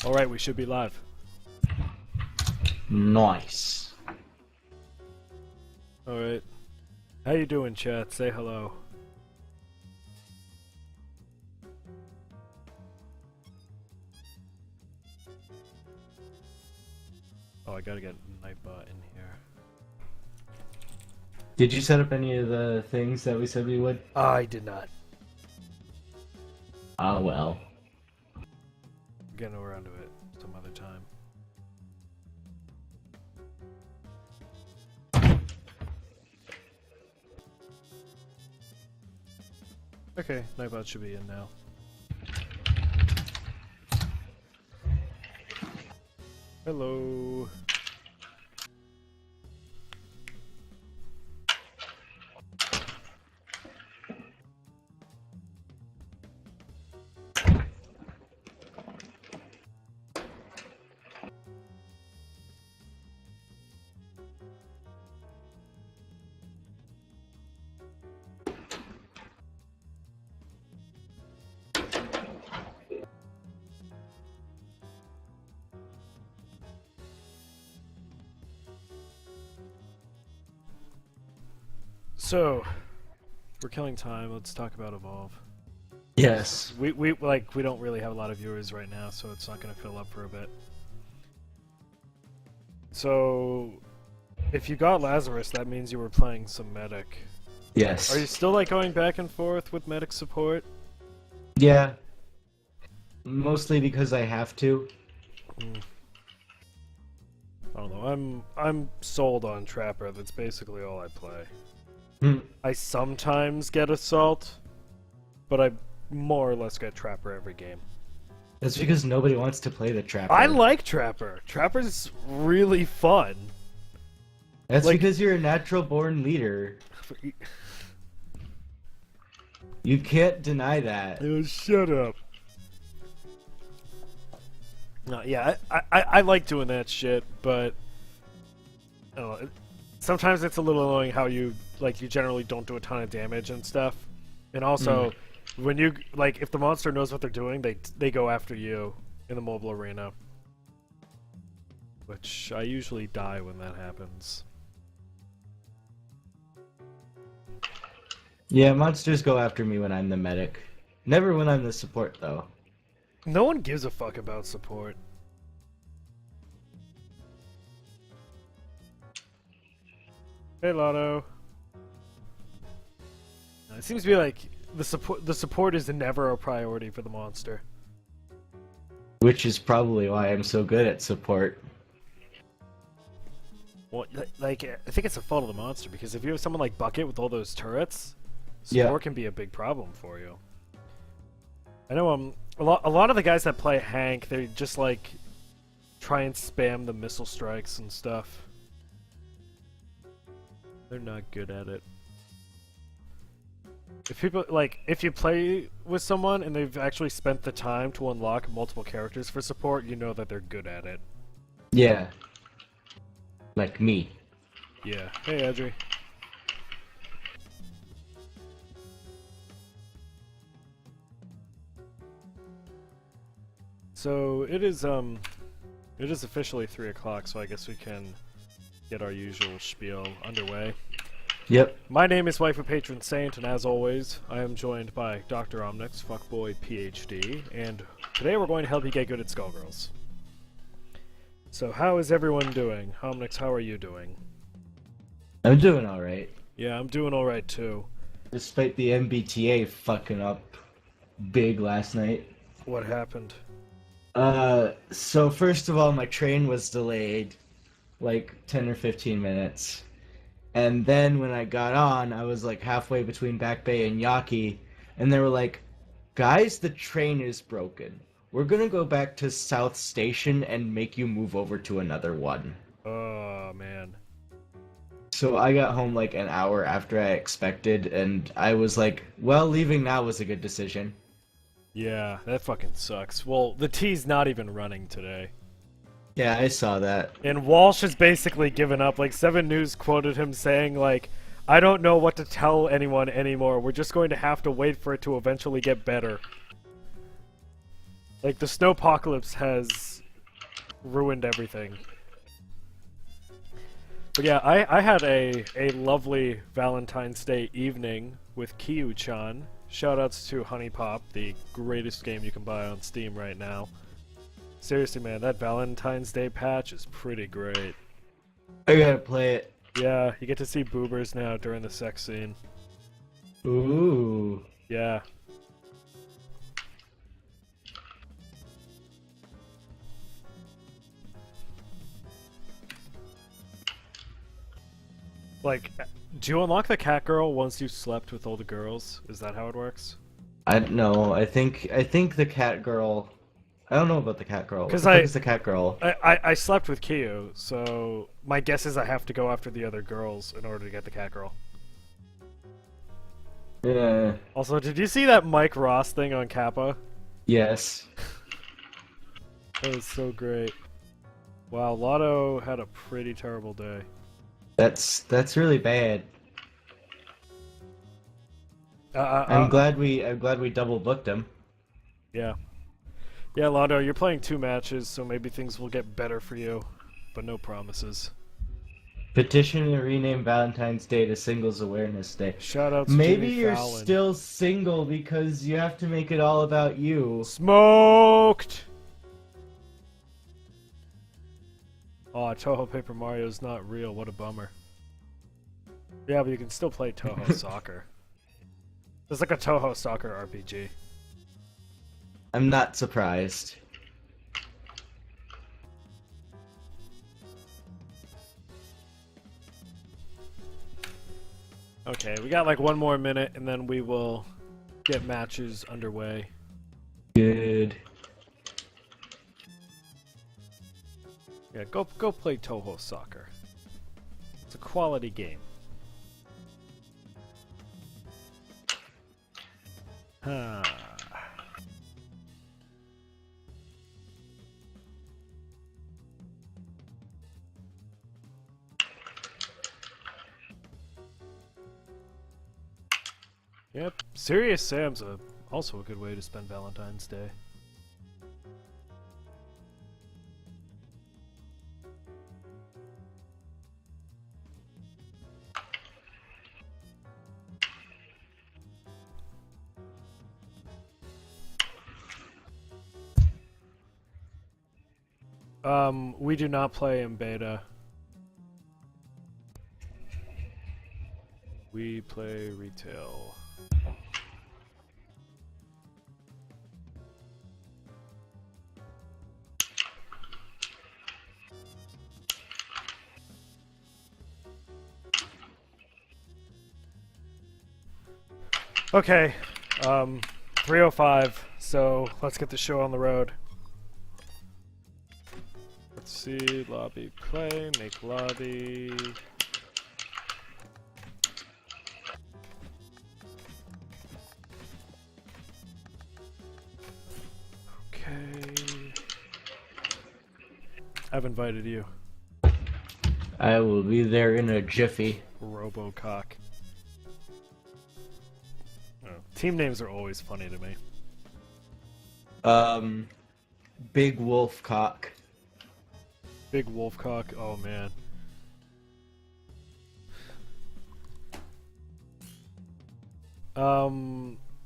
Alright, we should be live. Nice. Alright. How you doing, chat? Say hello. Oh, I gotta get Nightbot in here. Did you set up any of the things that we said we would? I did not. Ah, well. Getting around to it some other time. Okay, Nightbot should be in now. Hello. So, we're killing time. Let's talk about Evolve. Yes. We don't really have a lot of viewers right now, so it's not going to fill up for a bit. So, if you got Lazarus, that means you were playing some medic. Yes. Are you still like going back and forth with medic support? Yeah. Mostly because I have to. I don't know. I'm sold on Trapper. That's basically all I play. I sometimes get Assault, but I more or less get Trapper every game. That's because nobody wants to play the Trapper. I like Trapper. Trapper's really fun. That's like, because you're a natural-born leader. You can't deny that. Oh, shut up. No, yeah, I like doing that shit, but I don't know, sometimes it's a little annoying how you generally don't do a ton of damage and stuff. And also, when you, if the monster knows what they're doing, they go after you in the mobile arena. Which, I usually die when that happens. Yeah, monsters go after me when I'm the medic. Never when I'm the support, though. No one gives a fuck about support. Hey, Lotto. It seems to be like the support is never a priority for the monster. Which is probably why I'm so good at support. Well, I think it's a fault of the monster, because if you have someone like Bucket with all those turrets, support can be a big problem for you. I know a lot of the guys that play Hank, they just try and spam the missile strikes and stuff. They're not good at it. If you play with someone and they've actually spent the time to unlock multiple characters for support, you know that they're good at it. Yeah. Like me. Yeah. Hey, Audrey. So it is officially 3 o'clock, so I guess we can get our usual spiel underway. Yep. My name is Waifu Patron Saint, and as always, I am joined by Dr. Omnyx, Fuckboy PhD, and today we're going to help you get good at Skullgirls. So how is everyone doing? Omnyx, how are you doing? I'm doing alright. Yeah, I'm doing alright too. Despite the MBTA fucking up big last night. What happened? So first of all, my train was delayed like 10 or 15 minutes. And then when I got on, I was like halfway between Back Bay and Yaki, and they were like, guys, the train is broken. We're gonna go back to South Station and make you move over to another one. Oh, man. So I got home like an hour after I expected, and I was like, well, leaving now was a good decision. Yeah, that fucking sucks. Well, the T's not even running today. Yeah, I saw that. And Walsh has basically given up. 7 News quoted him saying, I don't know what to tell anyone anymore. We're just going to have to wait for it to eventually get better. The snowpocalypse has ruined everything. But yeah, I had a lovely Valentine's Day evening with Kiyu-chan. Shoutouts to Honey Pop, the greatest game you can buy on Steam right now. Seriously, man, that Valentine's Day patch is pretty great. I gotta play it. Yeah, you get to see boobers now during the sex scene. Ooh. Yeah. Like, do you unlock the cat girl once you've slept with all the girls? Is that how it works? I no. I think the cat girl. I don't know about the cat girl. What the 'Cause fuck is the cat girl? I slept with Kiyu, so my guess is I have to go after the other girls in order to get the cat girl. Yeah. Also, did you see that Mike Ross thing on Kappa? Yes. That was so great. Wow, Lotto had a pretty terrible day. That's really bad. I'm glad we double booked him. Yeah. Yeah, Lotto, you're playing 2 matches, so maybe things will get better for you, but no promises. Petition to rename Valentine's Day to Singles Awareness Day. Shoutouts to Maybe Jimmy you're Fallon. still single because you have to make it all about you. Smoked! Oh, Toho Paper Mario's not real. What a bummer. Yeah, but you can still play Toho Soccer. It's like a Toho Soccer RPG. I'm not surprised. Okay, we got like 1 more minute, and then we will get matches underway. Good. Yeah, go play Toho Soccer. It's a quality game. Huh. Yep, Serious Sam's also a good way to spend Valentine's Day. We do not play in beta. We play retail. Okay, 3:05, so let's get the show on the road. Let's see, lobby play, make lobby. Okay. I've invited you. I will be there in a jiffy. Robocock. Oh, team names are always funny to me. Big Wolf Cock. Big Wolfcock, oh man.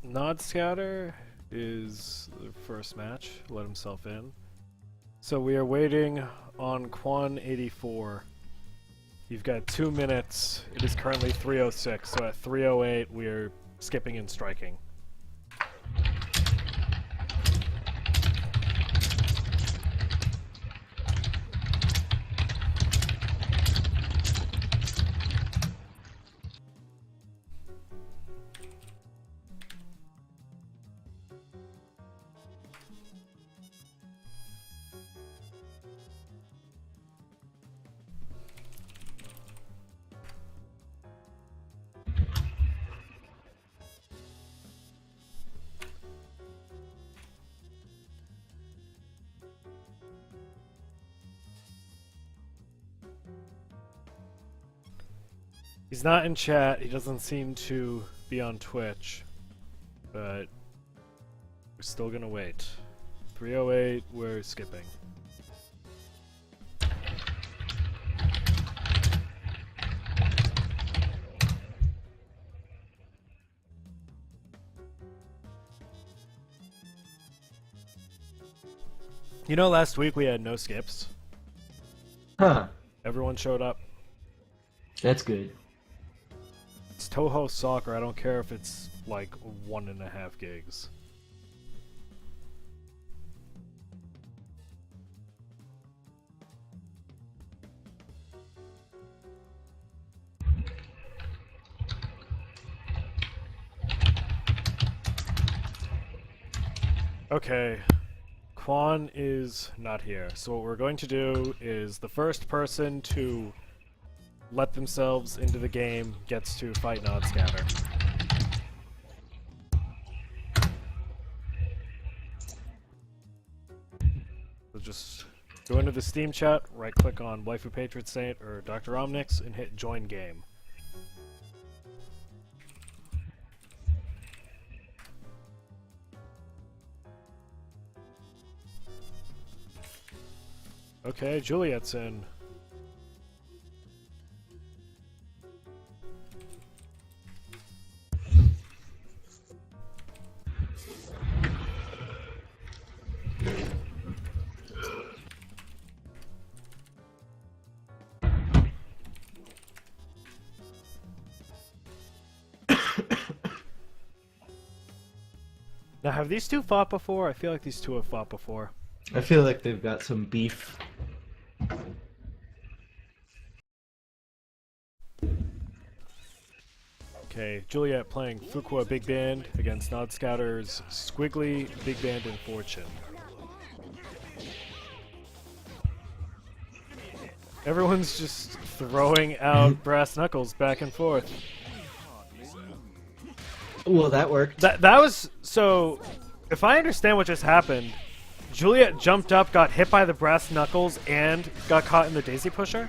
Nod Scatter is the first match, let himself in. So we are waiting on Quan 84. You've got 2 minutes. It is currently 3:06, so at 3:08 we are skipping and striking. He's not in chat, he doesn't seem to be on Twitch, but we're still gonna wait. 3:08, we're skipping. You know, last week we had no skips. Huh. Everyone showed up. That's good. It's Toho Soccer. I don't care if it's like 1.5 gigs. Okay, Quan is not here. So what we're going to do is the first person to let themselves into the game gets to fight Nodscatter. So just go into the Steam chat, right click on Waifu Patron Saint or Dr. Omnyx and hit join game. Okay, Juliet's in. Now, have these two fought before? I feel like these two have fought before. I feel like they've got some beef. Okay, Juliet playing Fuqua Big Band against Nodscatter's Squiggly Big Band and Fortune. Everyone's just throwing out brass knuckles back and forth. Well, that worked. That was so. If I understand what just happened, Juliet jumped up, got hit by the brass knuckles, and got caught in the daisy pusher.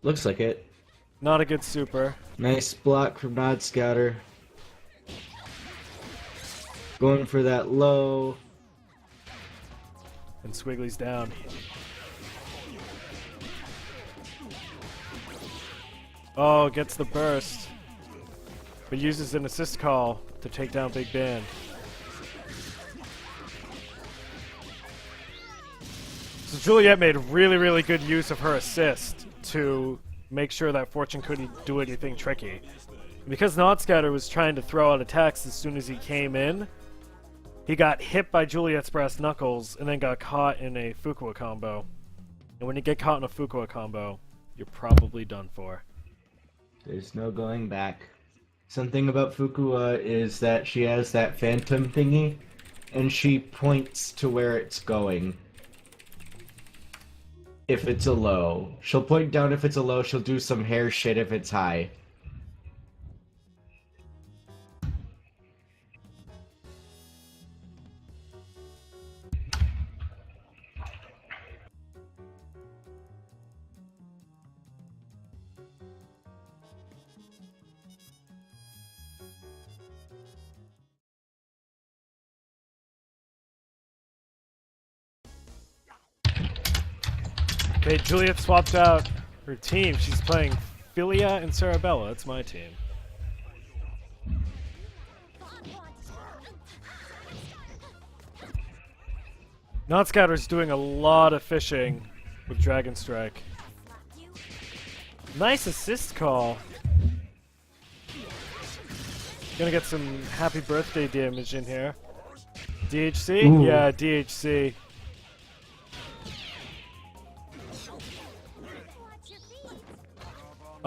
Looks like it. Not a good super. Nice block from Nodscatter. Going for that low. And Squiggly's down. Oh, gets the burst. But uses an assist call to take down Big Band. So Juliet made really, really good use of her assist to make sure that Fortune couldn't do anything tricky. Because Nodscatter was trying to throw out attacks as soon as he came in, he got hit by Juliet's brass knuckles and then got caught in a Fuqua combo. And when you get caught in a Fuqua combo, you're probably done for. There's no going back. Something about Fuqua is that she has that phantom thingy, and she points to where it's going. If it's a low. She'll point down if it's a low, she'll do some hair shit if it's high. Okay, Juliet swapped out her team. She's playing Philia and Sarabella. That's my team. Nodscatter's doing a lot of fishing with Dragon Strike. Nice assist call. Gonna get some happy birthday damage in here. DHC? Ooh. Yeah, DHC.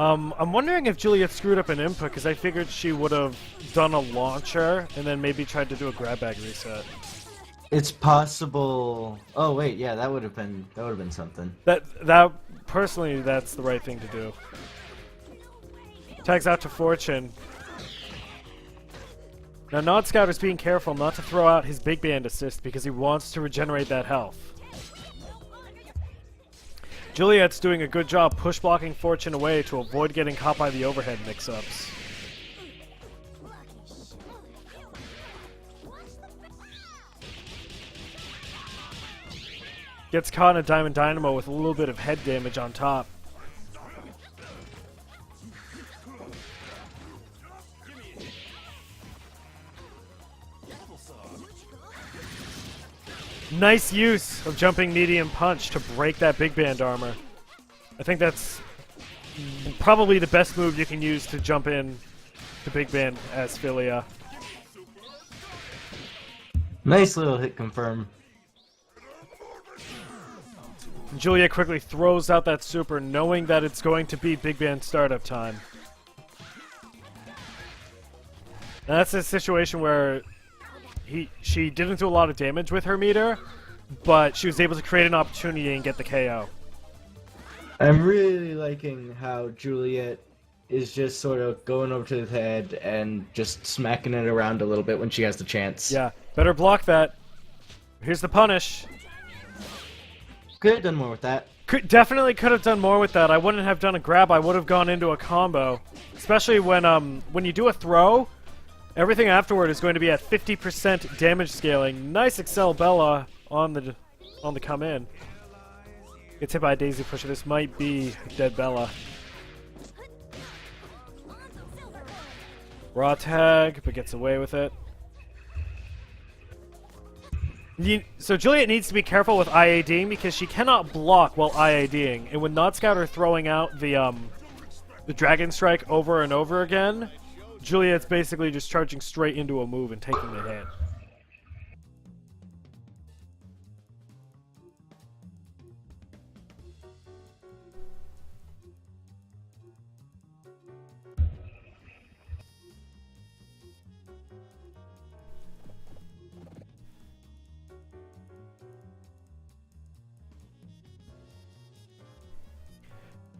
I'm wondering if Juliet screwed up an input because I figured she would have done a launcher and then maybe tried to do a grab bag reset. It's possible. Oh wait, yeah, that would have been something. That personally, that's the right thing to do. Tags out to Fortune. Now Nodscatter's being careful not to throw out his big band assist because he wants to regenerate that health. Juliet's doing a good job push blocking Fortune away to avoid getting caught by the overhead mix-ups. Gets caught in a Diamond Dynamo with a little bit of head damage on top. Nice use of jumping medium punch to break that big band armor. I think that's probably the best move you can use to jump in to big band as Philia. Nice little hit confirm. Julia quickly throws out that super, knowing that it's going to be big band startup time. And that's a situation where she didn't do a lot of damage with her meter, but she was able to create an opportunity and get the KO. I'm really liking how Juliet is just sort of going over to the head and just smacking it around a little bit when she has the chance. Yeah, better block that. Here's the punish. Could have done more with that. Definitely could have done more with that. I wouldn't have done a grab. I would have gone into a combo. Especially when you do a throw, everything afterward is going to be at 50% damage scaling. Nice Excel Bella on the come in. Gets hit by a Daisy Pusher. This might be dead Bella. Raw tag, but gets away with it. So Juliet needs to be careful with IADing because she cannot block while IADing. And with Not Scouter throwing out the Dragon Strike over and over again, Juliet's basically just charging straight into a move and taking the hit.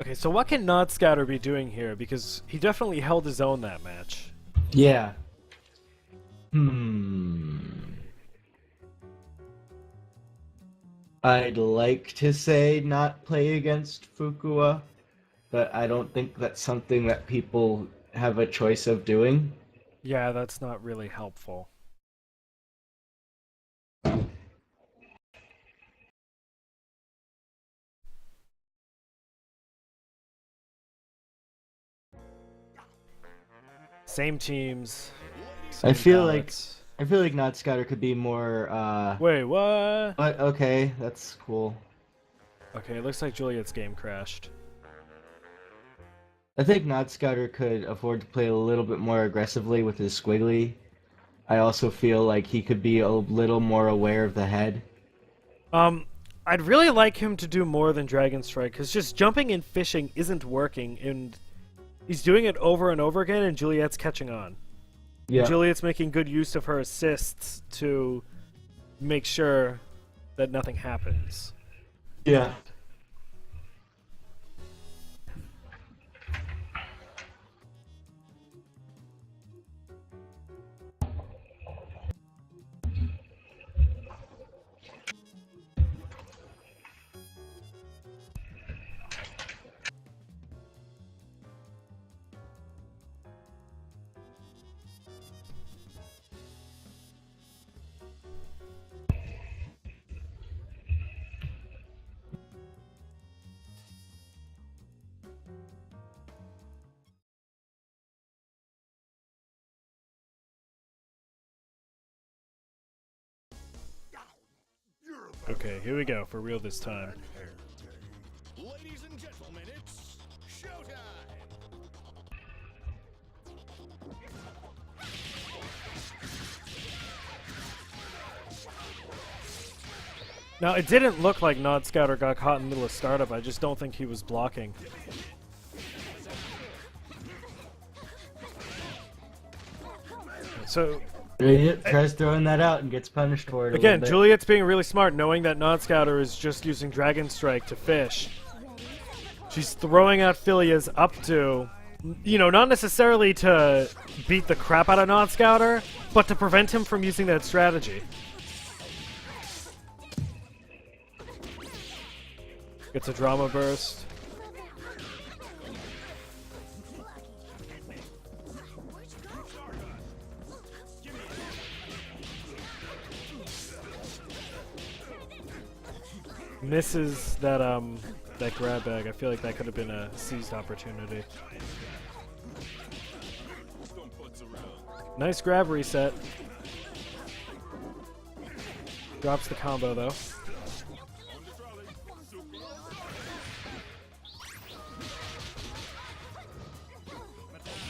Okay, so what can Not Scouter be doing here? Because he definitely held his own that match. Yeah. I'd like to say not play against Fukua, but I don't think that's something that people have a choice of doing. Yeah, that's not really helpful. Same teams. I feel like Not Scouter could be more. Wait, what? But okay, that's cool. Okay, it looks like Juliet's game crashed. I think Not Scouter could afford to play a little bit more aggressively with his squiggly. I also feel like he could be a little more aware of the head. I'd really like him to do more than Dragon Strike, because just jumping and fishing isn't working, and he's doing it over and over again, and Juliet's catching on. Yeah. Juliet's making good use of her assists to make sure that nothing happens. Yeah. Okay, here we go, for real this time. Ladies and gentlemen, it's showtime! Now, it didn't look like Not Scouter got caught in the middle of startup. I just don't think he was blocking. So, Juliet tries throwing that out and gets punished for it. again, Juliet's being really smart, knowing that Not Scouter is just using Dragon Strike to fish. She's throwing out Philia's up to, you know, not necessarily to beat the crap out of Not Scouter, but to prevent him from using that strategy. Gets a drama burst. Misses that that grab bag. I feel like that could have been a seized opportunity. Nice grab reset. Drops the combo though.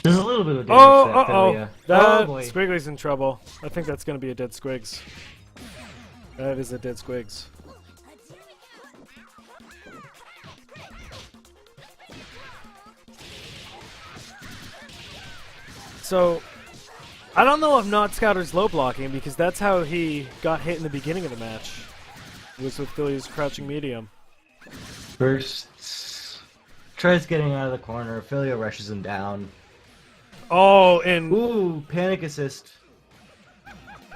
There's a little bit of damage Oh, to that Philia. That Oh boy. Squiggly's in trouble. I think that's gonna be a dead Squigs. That is a dead Squigs. So, I don't know if Not Scouter's low blocking because that's how he got hit in the beginning of the match. It was with Philly's crouching medium. First, tries getting out of the corner. Philia rushes him down. Oh, and Ooh, panic assist.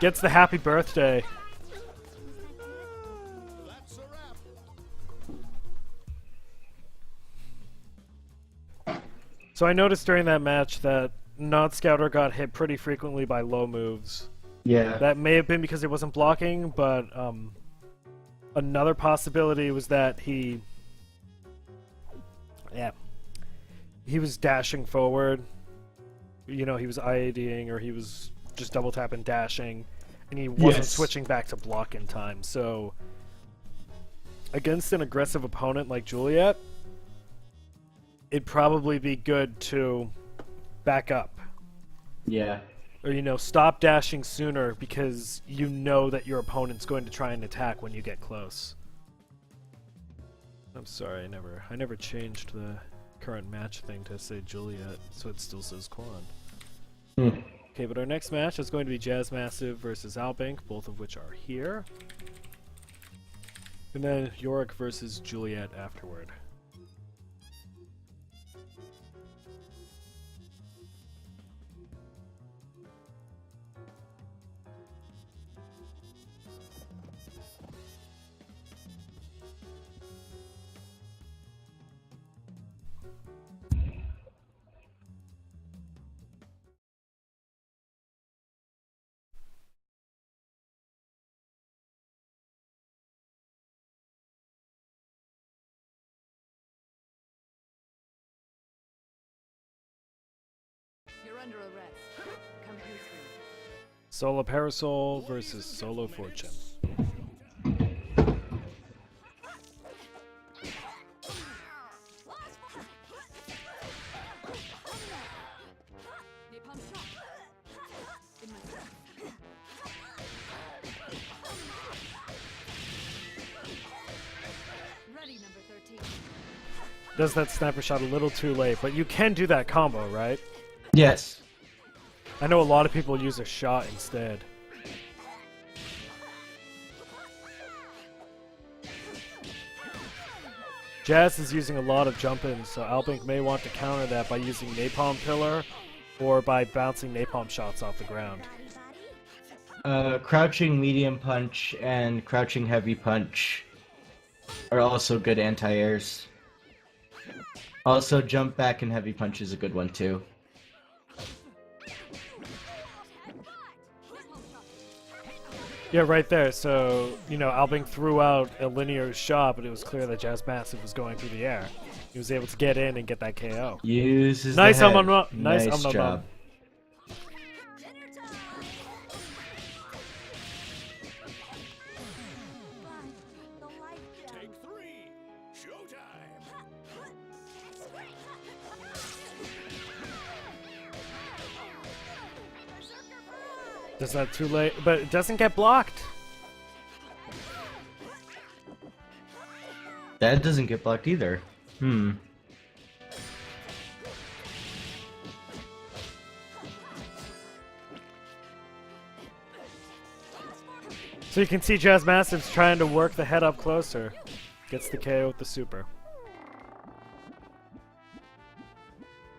gets the happy birthday. That's a wrap. So I noticed during that match that Not Scouter got hit pretty frequently by low moves. Yeah. That may have been because it wasn't blocking, but another possibility was that he was dashing forward. You know, he was IADing or he was just double tapping dashing, and he wasn't Yes. switching back to block in time. So against an aggressive opponent like Juliet, it'd probably be good to back up. Yeah. Or, you know, stop dashing sooner because you know that your opponent's going to try and attack when you get close. I'm sorry, I never changed the current match thing to say Juliet, so it still says Quan. Okay, but our next match is going to be Jazz Massive versus Albink, both of which are here. And then Yorick versus Juliet afterward. You're under arrest. Come peacefully. Solo Parasol versus Solo Fortune. Napalm shot. In my sight. Ready, number 13. Does that sniper shot a little too late, but you can do that combo, right? Yes. I know a lot of people use a shot instead. Jazz is using a lot of jump-ins, so Albink may want to counter that by using Napalm Pillar or by bouncing Napalm shots off the ground. Crouching medium punch and crouching heavy punch are also good anti-airs. Also, jump back and heavy punch is a good one too. Yeah, right there. So, you know, Albink threw out a linear shot, but it was clear that Jazz Massive was going through the air. He was able to get in and get that KO. Uses Nice the head. nice job. Take 3. Showtime. Does that too late, but it doesn't get blocked. That doesn't get blocked either. So you can see Jazz Massive's trying to work the head up closer. Gets the KO with the super.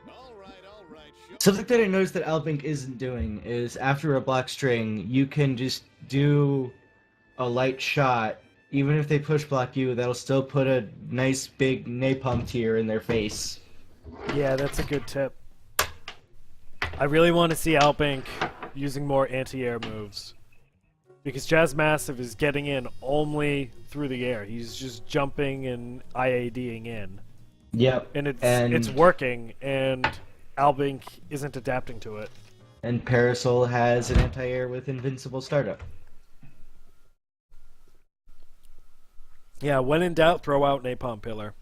All right. Something that I noticed that Albink isn't doing is after a block string, you can just do a light shot. Even if they push block you, that'll still put a nice big napalm tear in their face. Yeah, that's a good tip. I really want to see Albink using more anti-air moves. Because Jazz Massive is getting in only through the air. He's just jumping and IADing in. Yep. And it's working, and Albink isn't adapting to it. And Parasol has an anti-air with Invincible Startup. Yeah, when in doubt, throw out Napalm Pillar.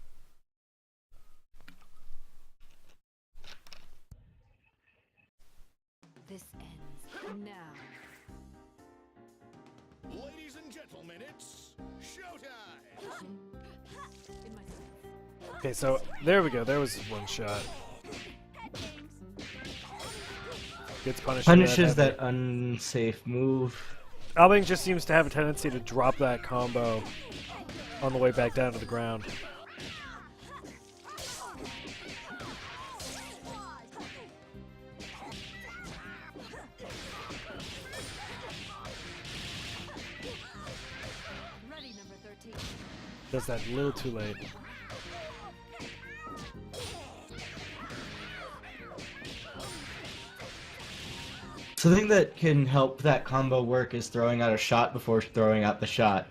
This ends now. Ladies and gentlemen, it's showtime. In my sights. Okay, so there we go. There was one shot. Gets punished. Punishes that unsafe move. Albing just seems to have a tendency to drop that combo on the way back down to the ground. Ready, number 13. Does that a little too late. Something that can help that combo work is throwing out a shot before throwing out the shot,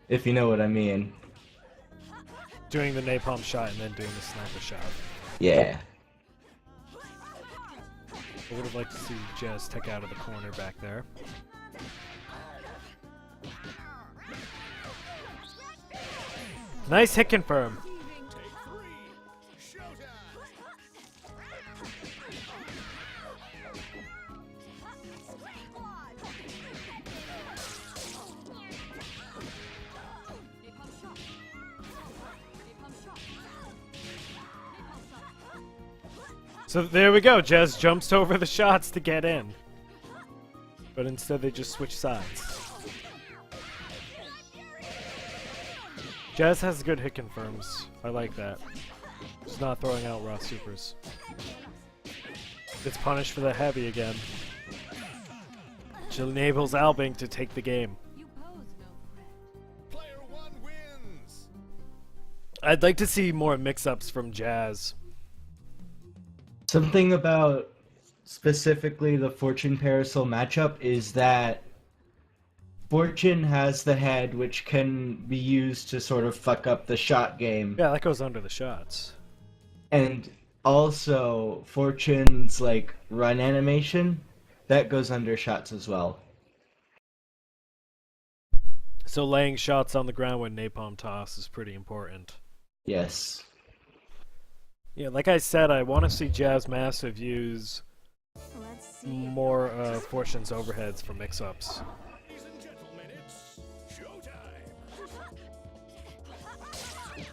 if you know what I mean. Doing the napalm shot and then doing the sniper shot. Yeah. I would have liked to see Jez take out of the corner back there. Nice hit confirm. Take 3. Showtime. Napalm shot. Napalm shot. Napalm shot. So there we go. Jez jumps over the shots to get in. But instead they just switch sides. Jez has good hit confirms. I like that. Just not throwing out raw supers. Gets punished for the heavy again. Which enables Albing to take the game. You pose no threat. Player 1 wins. I'd like to see more mix-ups from Jazz. Something about specifically the Fortune Parasol matchup is that Fortune has the head, which can be used to sort of fuck up the shot game. Yeah, that goes under the shots. And also, Fortune's, like, run animation, that goes under shots as well. So laying shots on the ground when napalm toss is pretty important. Yes. Yeah, like I said, I want to see Jazz Massive use Let's see. more Fortune's overheads for mix-ups. Ladies and gentlemen, it's showtime. Voila. In my sights.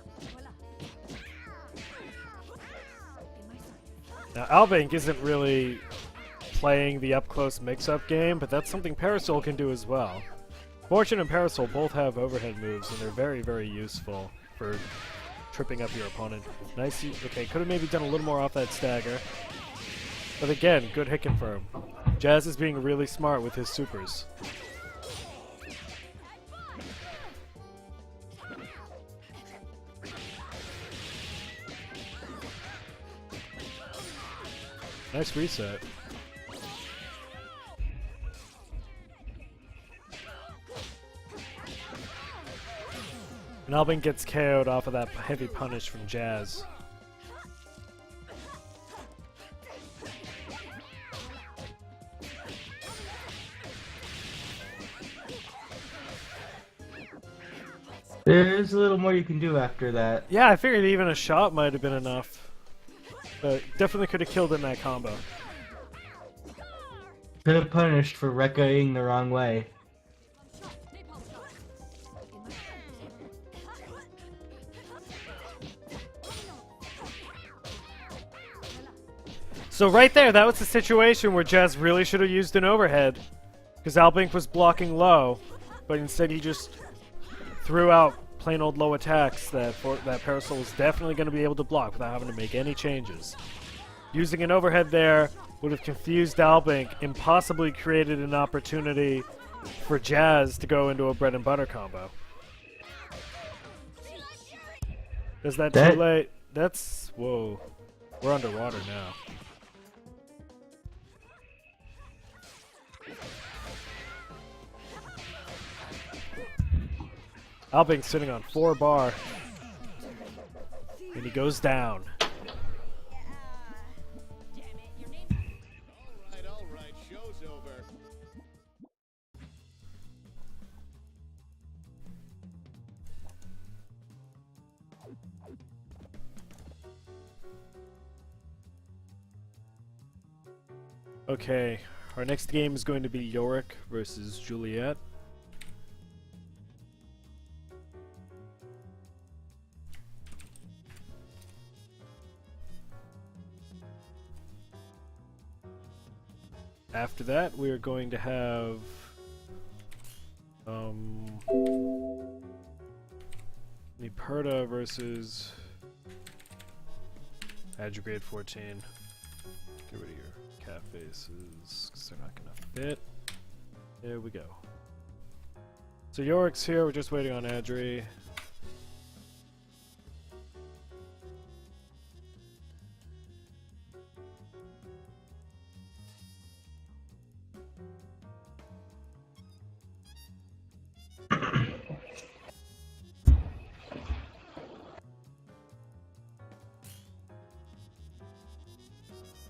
Now, Albank isn't really playing the up-close mix-up game, but that's something Parasol can do as well. Fortune and Parasol both have overhead moves, and they're very, very useful for tripping up your opponent. Nice. Okay, could have maybe done a little more off that stagger. But again, good hit confirm. Jazz is being really smart with his supers. Nice reset. And Albin gets KO'd off of that heavy punish from Jazz. There's a little more you can do after that. Yeah, I figured even a shot might have been enough. But definitely could have killed in that combo. Could have punished for Rekkaing the wrong way. Napalm shot. In my So right there, that was the situation where Jazz really should have used an overhead. Because Albink was blocking low, but instead he just threw out plain old low attacks that Parasol was definitely going to be able to block without having to make any changes. Using an overhead there would have confused Albink and possibly created an opportunity for Jazz to go into a bread and butter combo. Is that too late? That's... whoa. We're underwater now. Albink's sitting on 4 bar. And he goes down. All right, show's over. Okay, our next game is going to be Yorick versus Juliet. After that, we are going to have Niperta versus Adjugrade 14. Get rid of your cat faces, because they're not gonna fit. There we go. So Yorick's here, we're just waiting on Adri.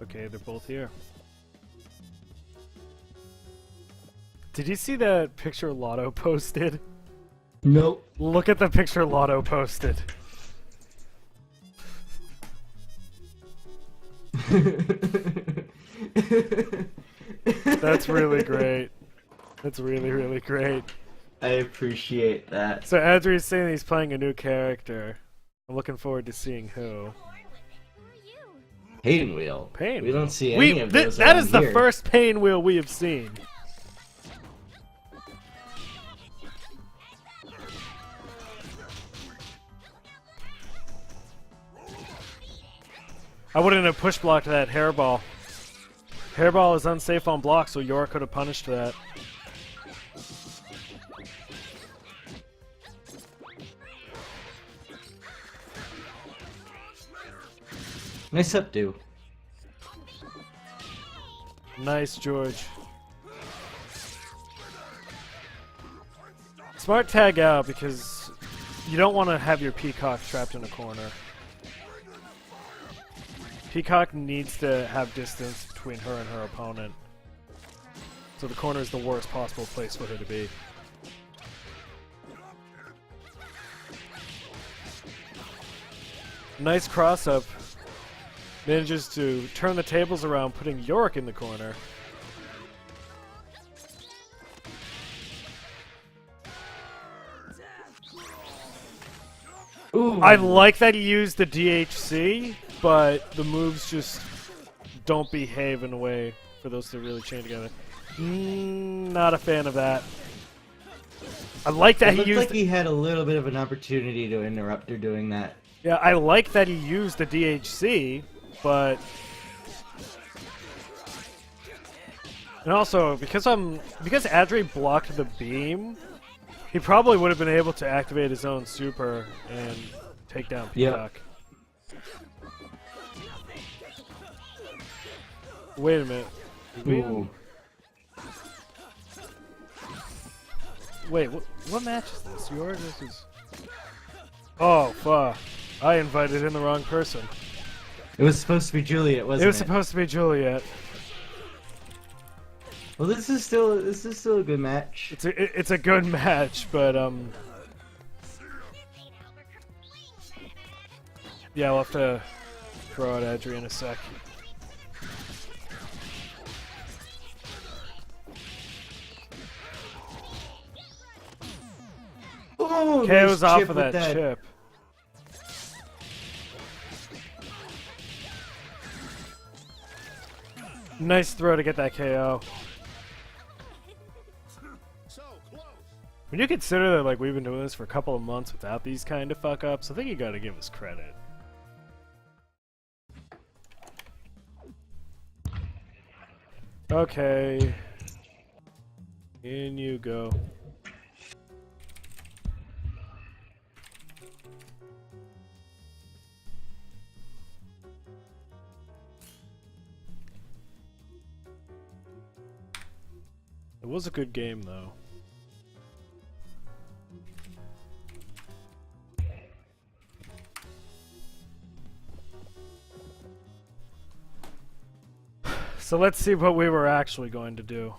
Okay, they're both here. Did you see that picture Lotto posted? Nope. Look at the picture Lotto posted. That's really great. That's really, really great. I appreciate that. So Adri's saying he's playing a new character. I'm looking forward to seeing who. Who are you? Pain wheel. Pain We wheel. don't see any of those. That around is the here. first pain wheel we have seen. I wouldn't have push blocked that hairball. Hairball is unsafe on block, so Yorick could have punished that. Nice updo. Nice, George. Smart tag out because you don't want to have your Peacock trapped in a corner. Peacock needs to have distance between her and her opponent. So the corner is the worst possible place for her to be. Nice cross-up. Manages to turn the tables around, putting Yorick in the corner. Ooh. I like that he used the DHC, but the moves just don't behave in a way for those to really chain together. Not a fan of that. I like that It he looked used. like he had a little bit of an opportunity to interrupt her doing that. Yeah, I like that he used the DHC, but and also because Adri blocked the beam, he probably would have been able to activate his own super and take down Peacock. Wait a minute. Ooh. Wait, what match is this? Yours versus... Oh, fuck. I invited in the wrong person. It was supposed to be Juliet, wasn't it? It was supposed to be Juliet. Well, this is still a good match. It's a good match, but yeah, I'll have to throw out Adri in a sec. Oh, KO's nice off chip of with that chip. Nice throw to get that KO. So close. When you consider that like we've been doing this for a couple of months without these kind of fuck ups, I think you gotta give us credit. Okay. In you go. It was a good game, though. So let's see what we were actually going to do.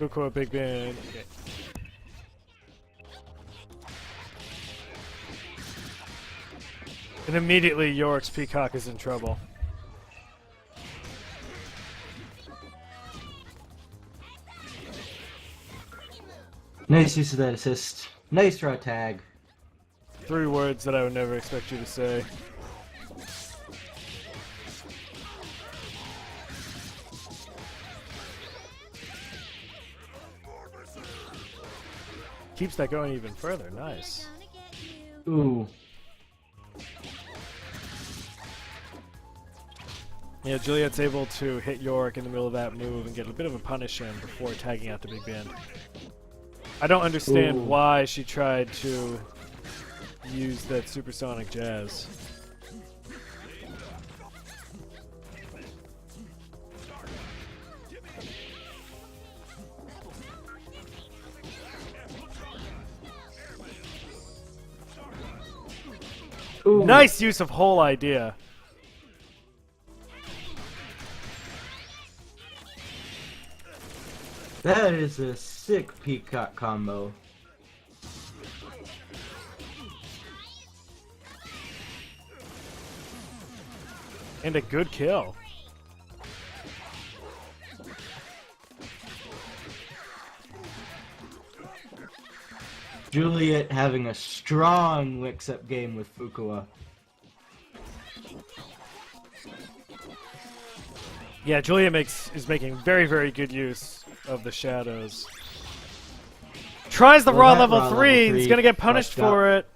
Fukuoka Big Band. Okay. And immediately Yorick's Peacock is in trouble. Nice use of that assist. Nice raw tag. 3 words that I would never expect you to say. Keeps that going even further. Nice. Ooh. Yeah, Juliet's able to hit Yorick in the middle of that move and get a bit of a punish in before tagging out the Big Band. I don't understand Ooh. why she tried to use that supersonic jazz. Ooh. Nice use of whole idea. That is a sick Peacock combo. And a good kill. Juliet having a strong mix-up game with Fukuoka. Yeah, Juliet is making very, very good use of the shadows. Tries the Well, raw that level raw 3. level He's 3 gonna get punished fucked up. for it.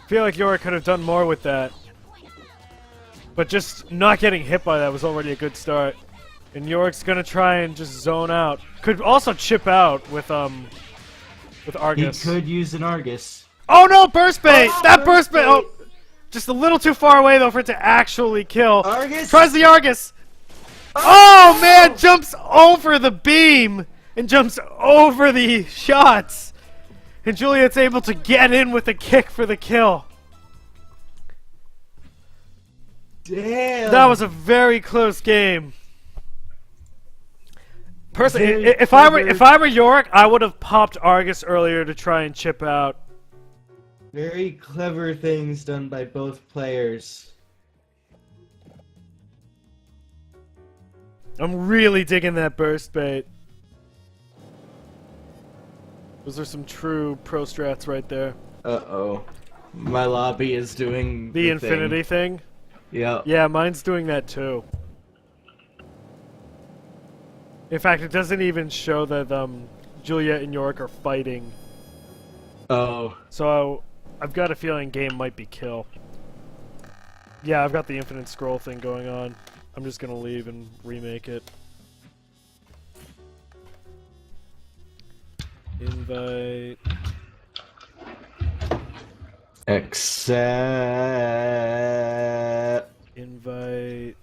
Feel like Yorick could have done more with that. But just not getting hit by that was already a good start. And Yorick's gonna try and just zone out. Could also chip out with He Argus. could use an Argus. Oh no, burst bait! Oh, That burst burst bait! Oh, just a little too far away though for it to actually kill. Argus? Tries the Argus. Oh man, jumps over the beam and jumps over the shots. And Juliet's able to get in with a kick for the kill. Damn. That was a very close game. Personally, Very if I were Yorick, I would have popped Argus earlier to try and chip out. Very clever things done by both players. I'm really digging that burst bait. Those are some true pro strats right there. Uh-oh. My lobby is doing The infinity thing. Yep. Yeah, mine's doing that too. In fact, it doesn't even show that Juliet and Yorick are fighting. Oh. So I've got a feeling game might be kill. Yeah, I've got the infinite scroll thing going on. I'm just gonna leave and remake it. Invite. Accept. Invite.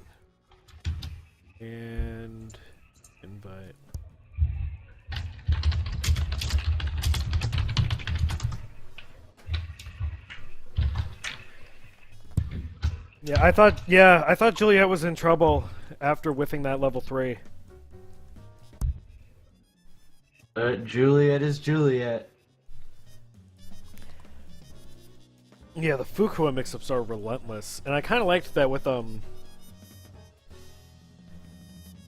And invite. Yeah, I thought Juliet was in trouble after whiffing that level 3. Juliet is Juliet. Yeah, the Fukuoka mix-ups are relentless, and I kind of liked that with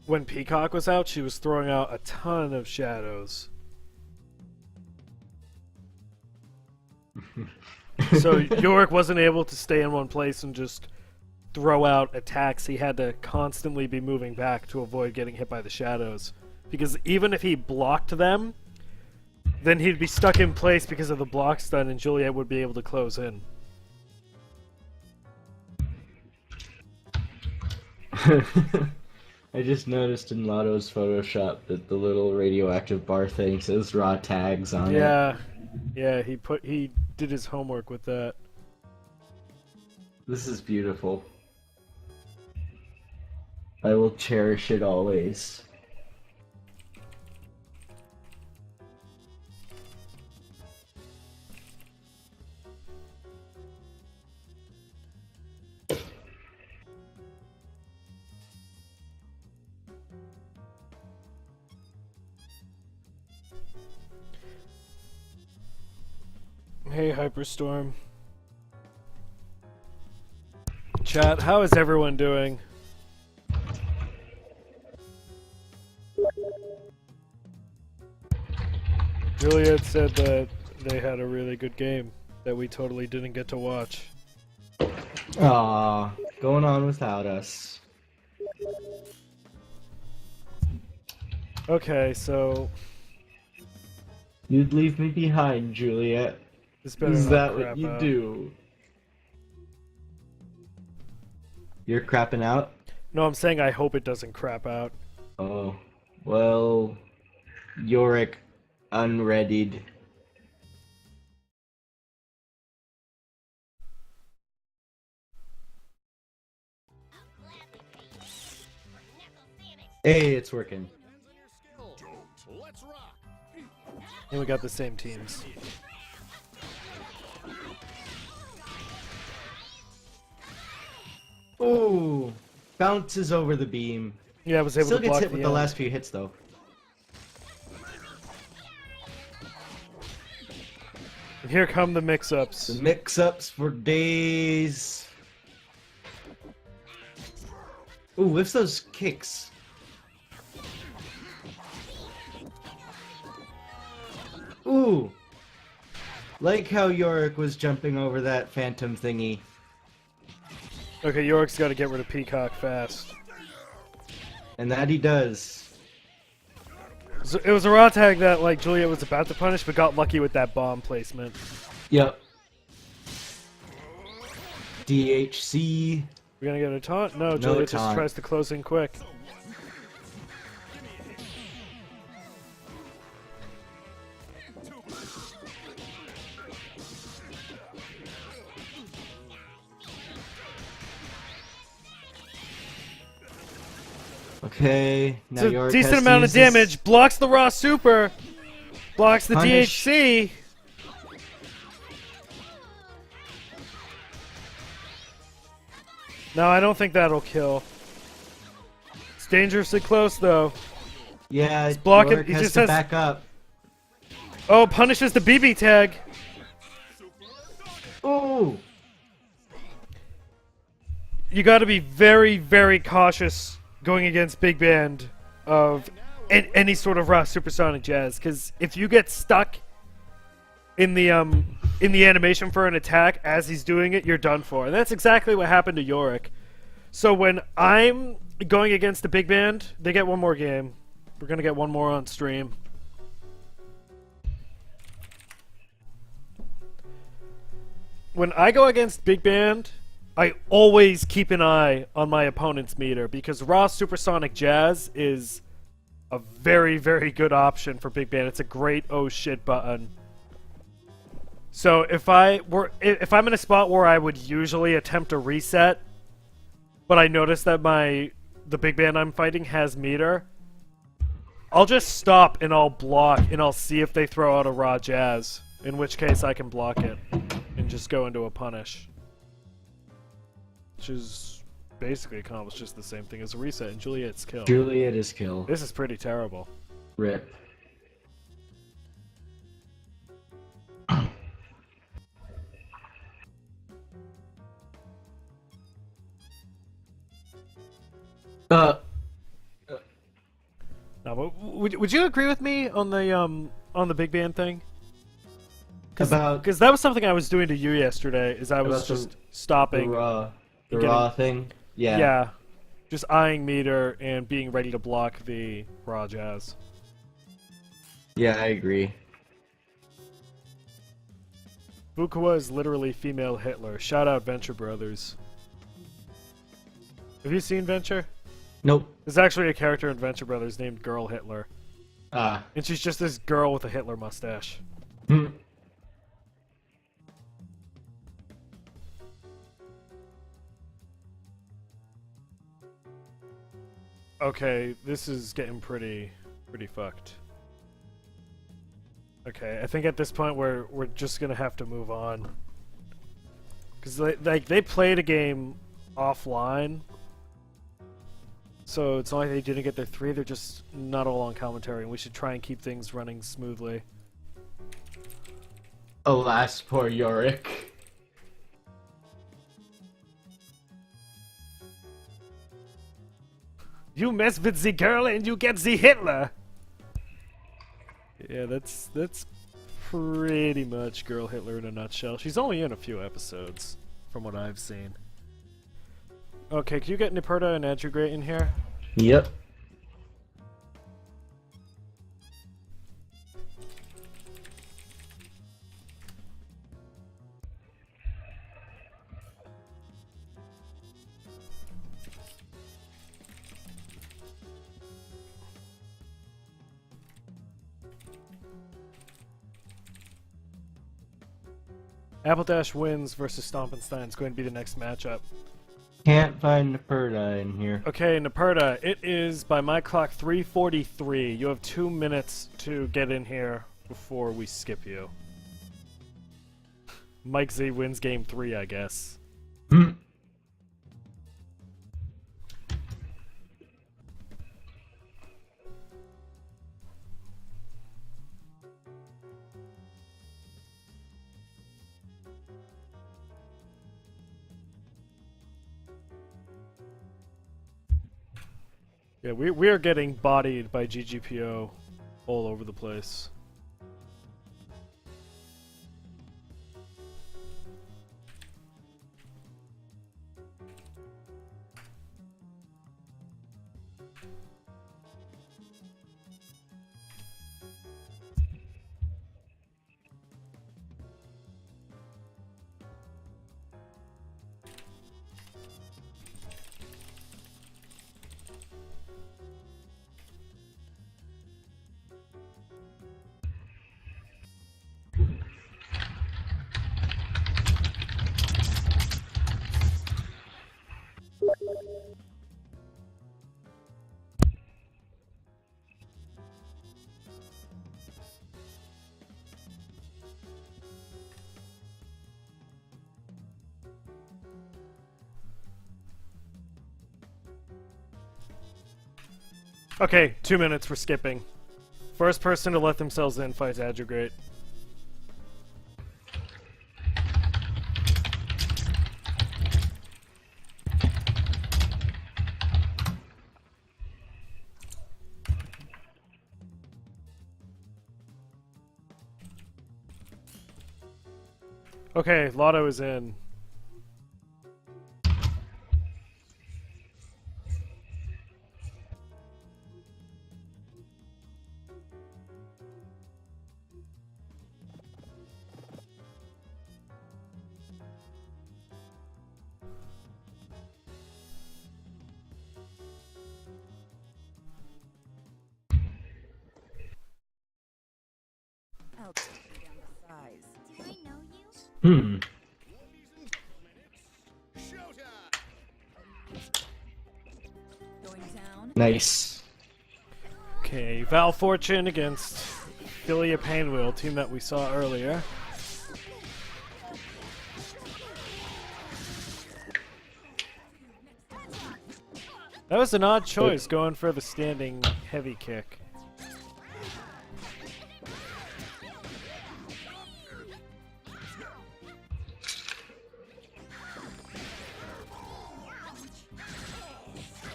when Peacock was out, she was throwing out a ton of shadows. So Yorick wasn't able to stay in one place and just throw out attacks. He had to constantly be moving back to avoid getting hit by the shadows. Because even if he blocked them, then he'd be stuck in place because of the block stun, and Juliet would be able to close in. I just noticed in Lotto's Photoshop that the little radioactive bar thing says raw tags on it. Yeah, he did his homework with that. This is beautiful. I will cherish it always. Hey, Hyperstorm. Chat, how is everyone doing? Juliet said that they had a really good game that we totally didn't get to watch. Aw, going on without us. Okay, so You'd leave me behind, Juliet. this better Is not that crap what you out. do? You're crapping out? No, I'm saying I hope it doesn't crap out. Oh, well, Yorick unreadied. Hey, it's working. Let's rock. And we got the same teams. Ooh, bounces over the beam. Yeah, I was able Still to gets block hit with the end. last few hits though. And here come the mix-ups. The mix-ups for days. Ooh, whiffs those kicks. Ooh. Like how Yorick was jumping over that phantom thingy. Okay, York's got to get rid of Peacock fast. And that he does. So it was a raw tag that like Juliet was about to punish, but got lucky with that bomb placement. Yep. DHC. We're gonna get a taunt? No, Juliet just taunt. tries to close in quick. Okay, now It's a Yorick decent has to amount of use this- damage. Blocks the raw super. Blocks the Punish. DHC. No, I don't think that'll kill. It's dangerously close though. Yeah, blocking- Yorick he has just to has- back up. Oh, punishes the BB tag. Ooh! You got to be very, very cautious going against Big Band of any sort of raw supersonic jazz, because if you get stuck in the animation for an attack as he's doing it, you're done for. And that's exactly what happened to Yorick. So when I'm going against the Big Band, they get one more game. We're gonna get one more on stream. When I go against Big Band, I always keep an eye on my opponent's meter, because raw supersonic jazz is a very, very good option for Big Band. It's a great oh shit button. So if I'm in a spot where I would usually attempt a reset, but I notice that the Big Band I'm fighting has meter, I'll just stop and I'll block and I'll see if they throw out a raw jazz, in which case I can block it and just go into a punish. Which is basically accomplished just the same thing as a reset and Juliet's kill. Juliet is kill. This is pretty terrible. Rip. No, but would you agree with me on the Big Band thing? About Because that was something I was doing to you yesterday. Is I was About the- just stopping. the getting- raw thing? Yeah. Yeah, just eyeing meter and being ready to block the raw jazz. Yeah, I agree. Fukawa is literally female Hitler. Shout out Venture Brothers. Have you seen Venture? Nope. There's actually a character in Venture Brothers named Girl Hitler. Ah. And she's just this girl with a Hitler mustache. Hmm. Okay, this is getting pretty fucked. Okay, I think at this point we're just gonna have to move on. Cause they played a game offline, so it's not like they didn't get their 3. They're just not all on commentary, and we should try and keep things running smoothly. Alas, poor Yorick. You mess with the girl and you get the Hitler. Yeah, that's pretty much Girl Hitler in a nutshell. She's only in a few episodes, from what I've seen. Okay, can you get Niperta and Adjugate in here? Yep. Appledash wins versus Stompenstein is going to be the next matchup. Can't find Niperta in here. Okay, Niperta, it is, by my clock, 3:43. You have 2 minutes to get in here before we skip you. Mike Z wins game 3, I guess. Hmm. Yeah, we are getting bodied by GGPO all over the place. Okay, 2 minutes for skipping. First person to let themselves in fights Adjugate. Okay, Lotto is in. I'll take you down to size. Do I know you? Hmm. Showtime! Going down. Nice. Okay, Val Fortune against Philia Painwheel, team that we saw earlier. That was an odd choice, going for the standing heavy kick.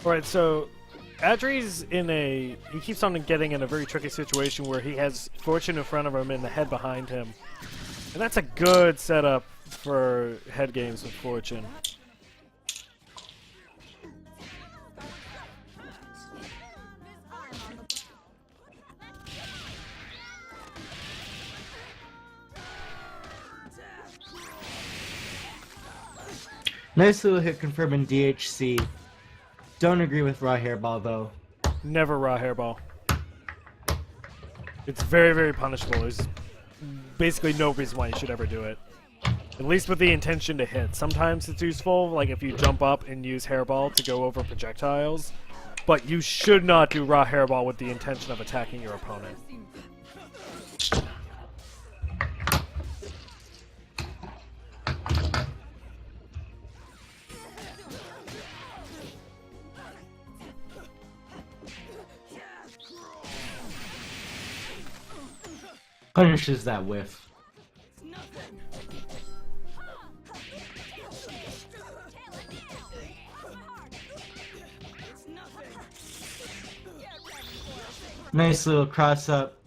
Alright, so Adri's he keeps on getting in a very tricky situation where he has Fortune in front of him and the head behind him. And that's a good setup for head games with Fortune. Nice little hit confirming DHC. Don't agree with raw hairball though. Never raw hairball. It's very, very punishable. There's basically no reason why you should ever do it. At least with the intention to hit. Sometimes it's useful, like if you jump up and use hairball to go over projectiles. But you should not do raw hairball with the intention of attacking your opponent. Punishes that whiff. Nice little cross up.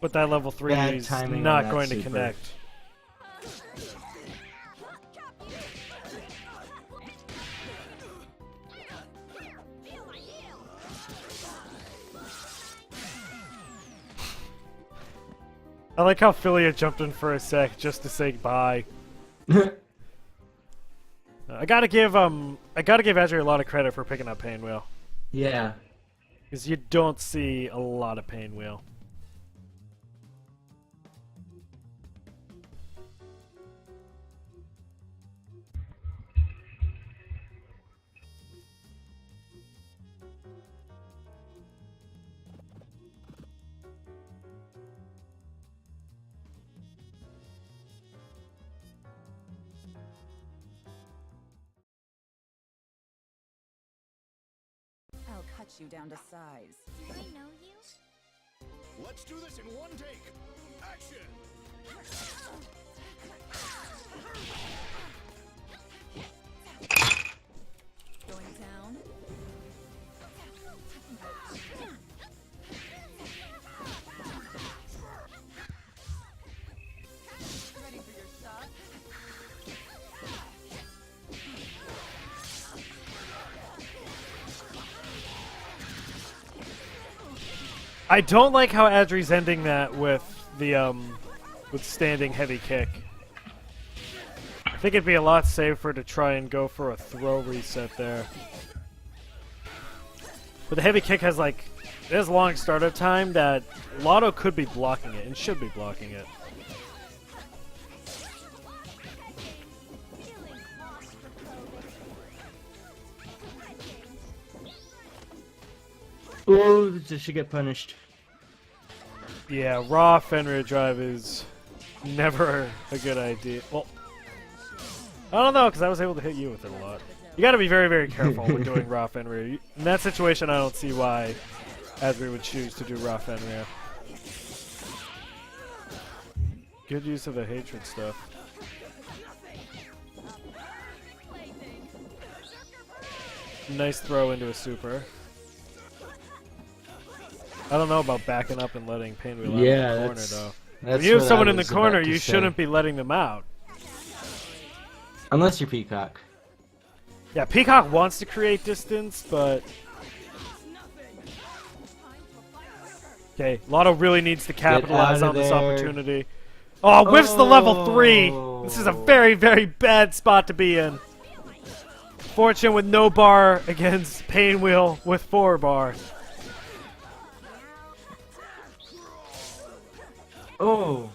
But that level 3 Bad is timing on not that going to super. connect. I like how Philia jumped in for a sec just to say bye. I gotta give Azure a lot of credit for picking up Pain Wheel. Yeah. Because you don't see a lot of Pain Wheel. I'll cut you down to size. Do I know you? Let's do this in one take. Action! Going down. Ready for your shot? I don't like how Adri's ending that with the with standing heavy kick. I think it'd be a lot safer to try and go for a throw reset there. But the heavy kick has like it has long startup time that Lotto could be blocking it and should be blocking it. Oh, this should get punished. Yeah, raw Fenrir drive is never a good idea. Well, I don't know, because I was able to hit you with it a lot. You gotta be very, very careful when doing raw Fenrir. In that situation, I don't see why Adri would choose to do raw Fenrir. Good use of the hatred stuff. Nice throw into a super. I don't know about backing up and letting Pain Wheel out Yeah, of the corner, that's- though. That's If you have what someone I in the was corner, about to you say. shouldn't be letting them out. Unless you're Peacock. Yeah, Peacock wants to create distance, but... Okay, Lotto really needs to capitalize out on of this there. opportunity. Oh, whiffs the level 3! This is a very, very bad spot to be in. Fortune with no bar against Pain Wheel with 4 bar. Oh.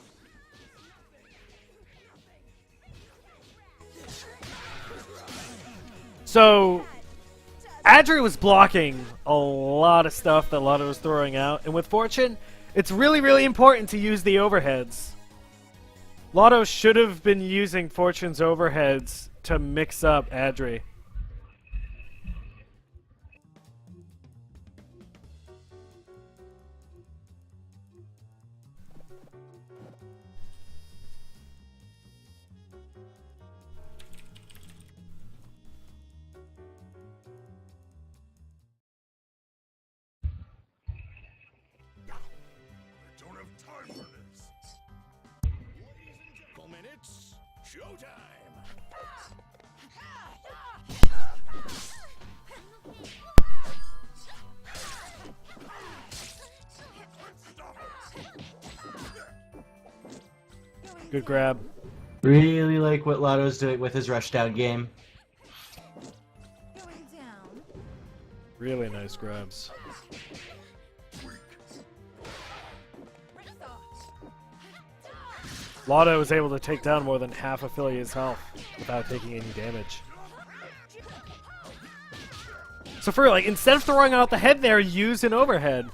So, Adri was blocking a lot of stuff that Lotto was throwing out, and with Fortune, it's really, really important to use the overheads. Lotto should have been using Fortune's overheads to mix up Adri. I don't have time for this. Ladies and gentlemen, it's showtime. Good grab. Really like what Lotto's doing with his rushdown game. Going down. Really nice grabs. Lotto was able to take down more than half of Philia's health without taking any damage. So for like, instead of throwing out the head there, use an overhead.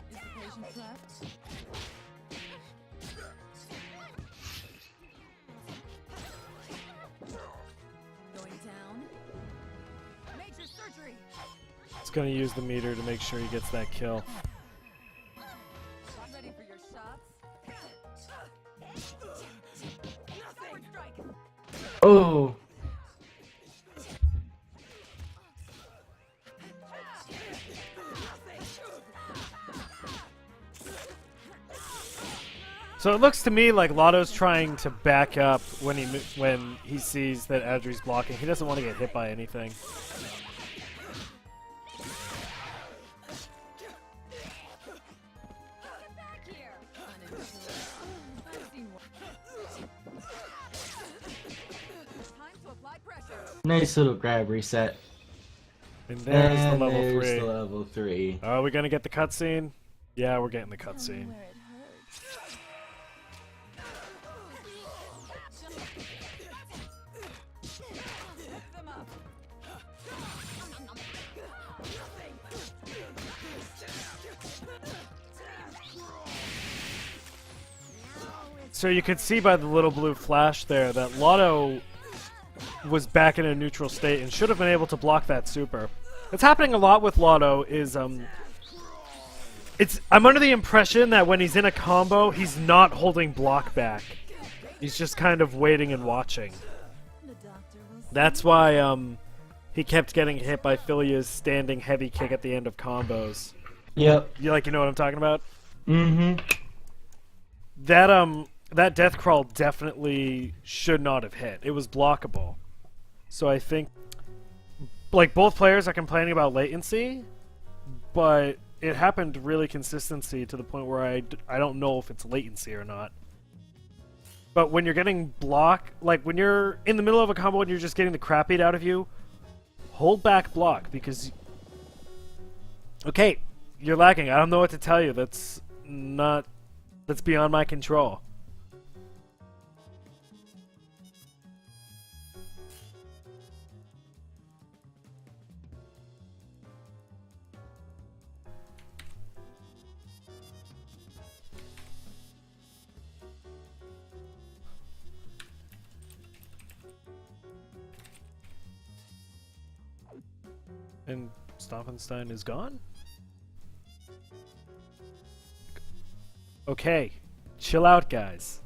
Dissipation cleft. Going down. Major surgery. It's going to use the meter to make sure he gets that kill. Ready for your shots? Sword strike. Oh. So it looks to me like Lotto's trying to back up when he sees that Adri's blocking. He doesn't want to get hit by anything. Back here. I've seen one. Time to apply pressure. Nice little grab reset. And there's the And level there's 3. the level 3. Are we gonna get the cutscene? Yeah, we're getting the Tell me cutscene. where it hurts. Lift them up. So you could see by the little blue flash there that Lotto was back in a neutral state and should have been able to block that super. What's happening a lot with Lotto is I'm under the impression that when he's in a combo, he's not holding block back. He's just kind of waiting and watching. The doctor will That's why he kept getting hit by Philia's standing heavy kick at the end of combos. Yep. You know what I'm talking about? Mm-hmm. That death crawl definitely should not have hit. It was blockable. So I think like both players are complaining about latency, but it happened really consistency to the point where I don't know if it's latency or not. But when you're getting block, like when you're in the middle of a combo and you're just getting the crap beat out of you, hold back block because okay, you're lagging. I don't know what to tell you. That's beyond my control. And Stauffenstein is gone? Okay, chill out, guys.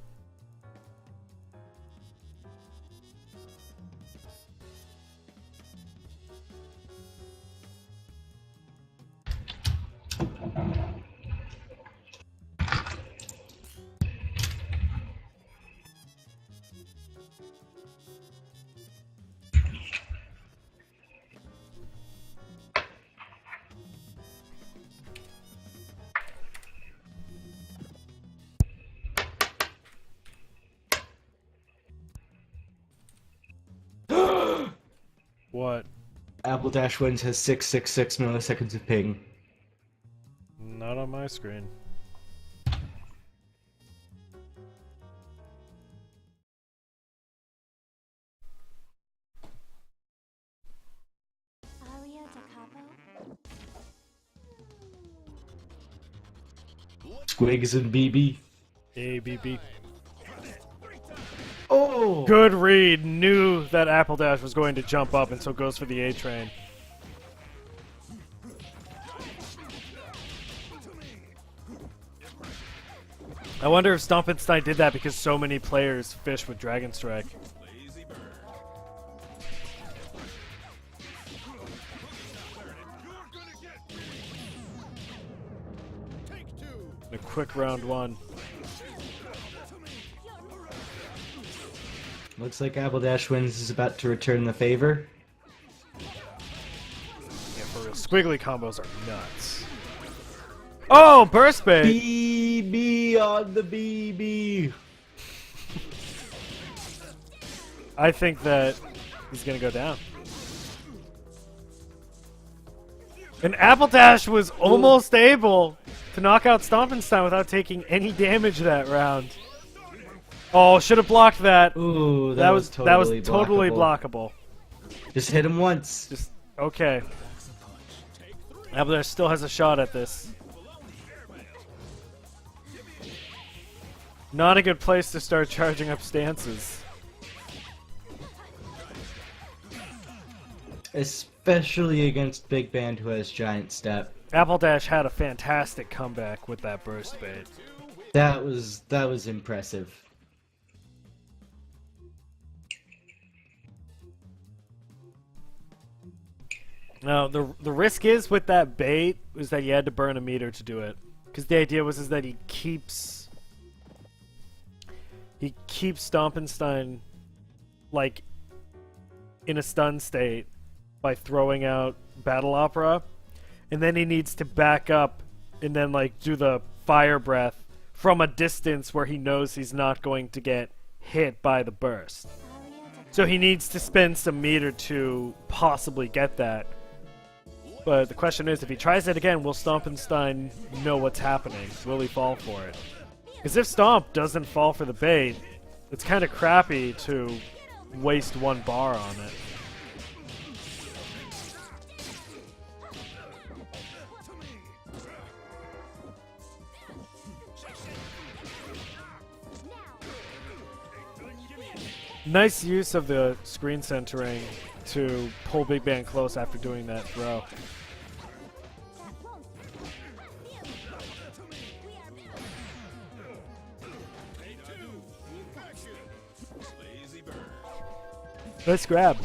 What? Apple Dash Wins has 666 milliseconds of ping. Not on my screen. Alia da Capo? Squigs and BB. ABB. Oh! Good read. Knew that Apple Dash was going to jump up and so goes for the A train. I wonder if Stompenstein did that because so many players fish with Dragon Strike. Lazy bird. You're gonna get take two. A quick round one. Looks like Apple Dash Wins is about to return the favor. Yeah, for real. Squiggly combos are nuts. Oh, burst bait! BB on the BB. I think that he's gonna go down. And Apple Dash was almost able to knock out Stompenstein without taking any damage that round. Oh, should have blocked that. Ooh, That was totally totally blockable. blockable. Just hit him once. Just okay. Apple Dash still has a shot at this. Not a good place to start charging up stances. Especially against Big Band who has Giant Step. Apple Dash had a fantastic comeback with that burst bait. That was impressive. Now the risk is with that bait is that you had to burn a meter to do it, because the idea was that he keeps he keeps Stompenstein like in a stun state by throwing out Battle Opera, and then he needs to back up and then like do the fire breath from a distance where he knows he's not going to get hit by the burst. So he needs to spend some meter to possibly get that. But the question is, if he tries it again, will Stompenstein know what's happening? Will he fall for it? Because if Stomp doesn't fall for the bait, it's kind of crappy to waste one bar on it. Nice use of the screen centering to pull Big Man close after doing that throw. Nice grab.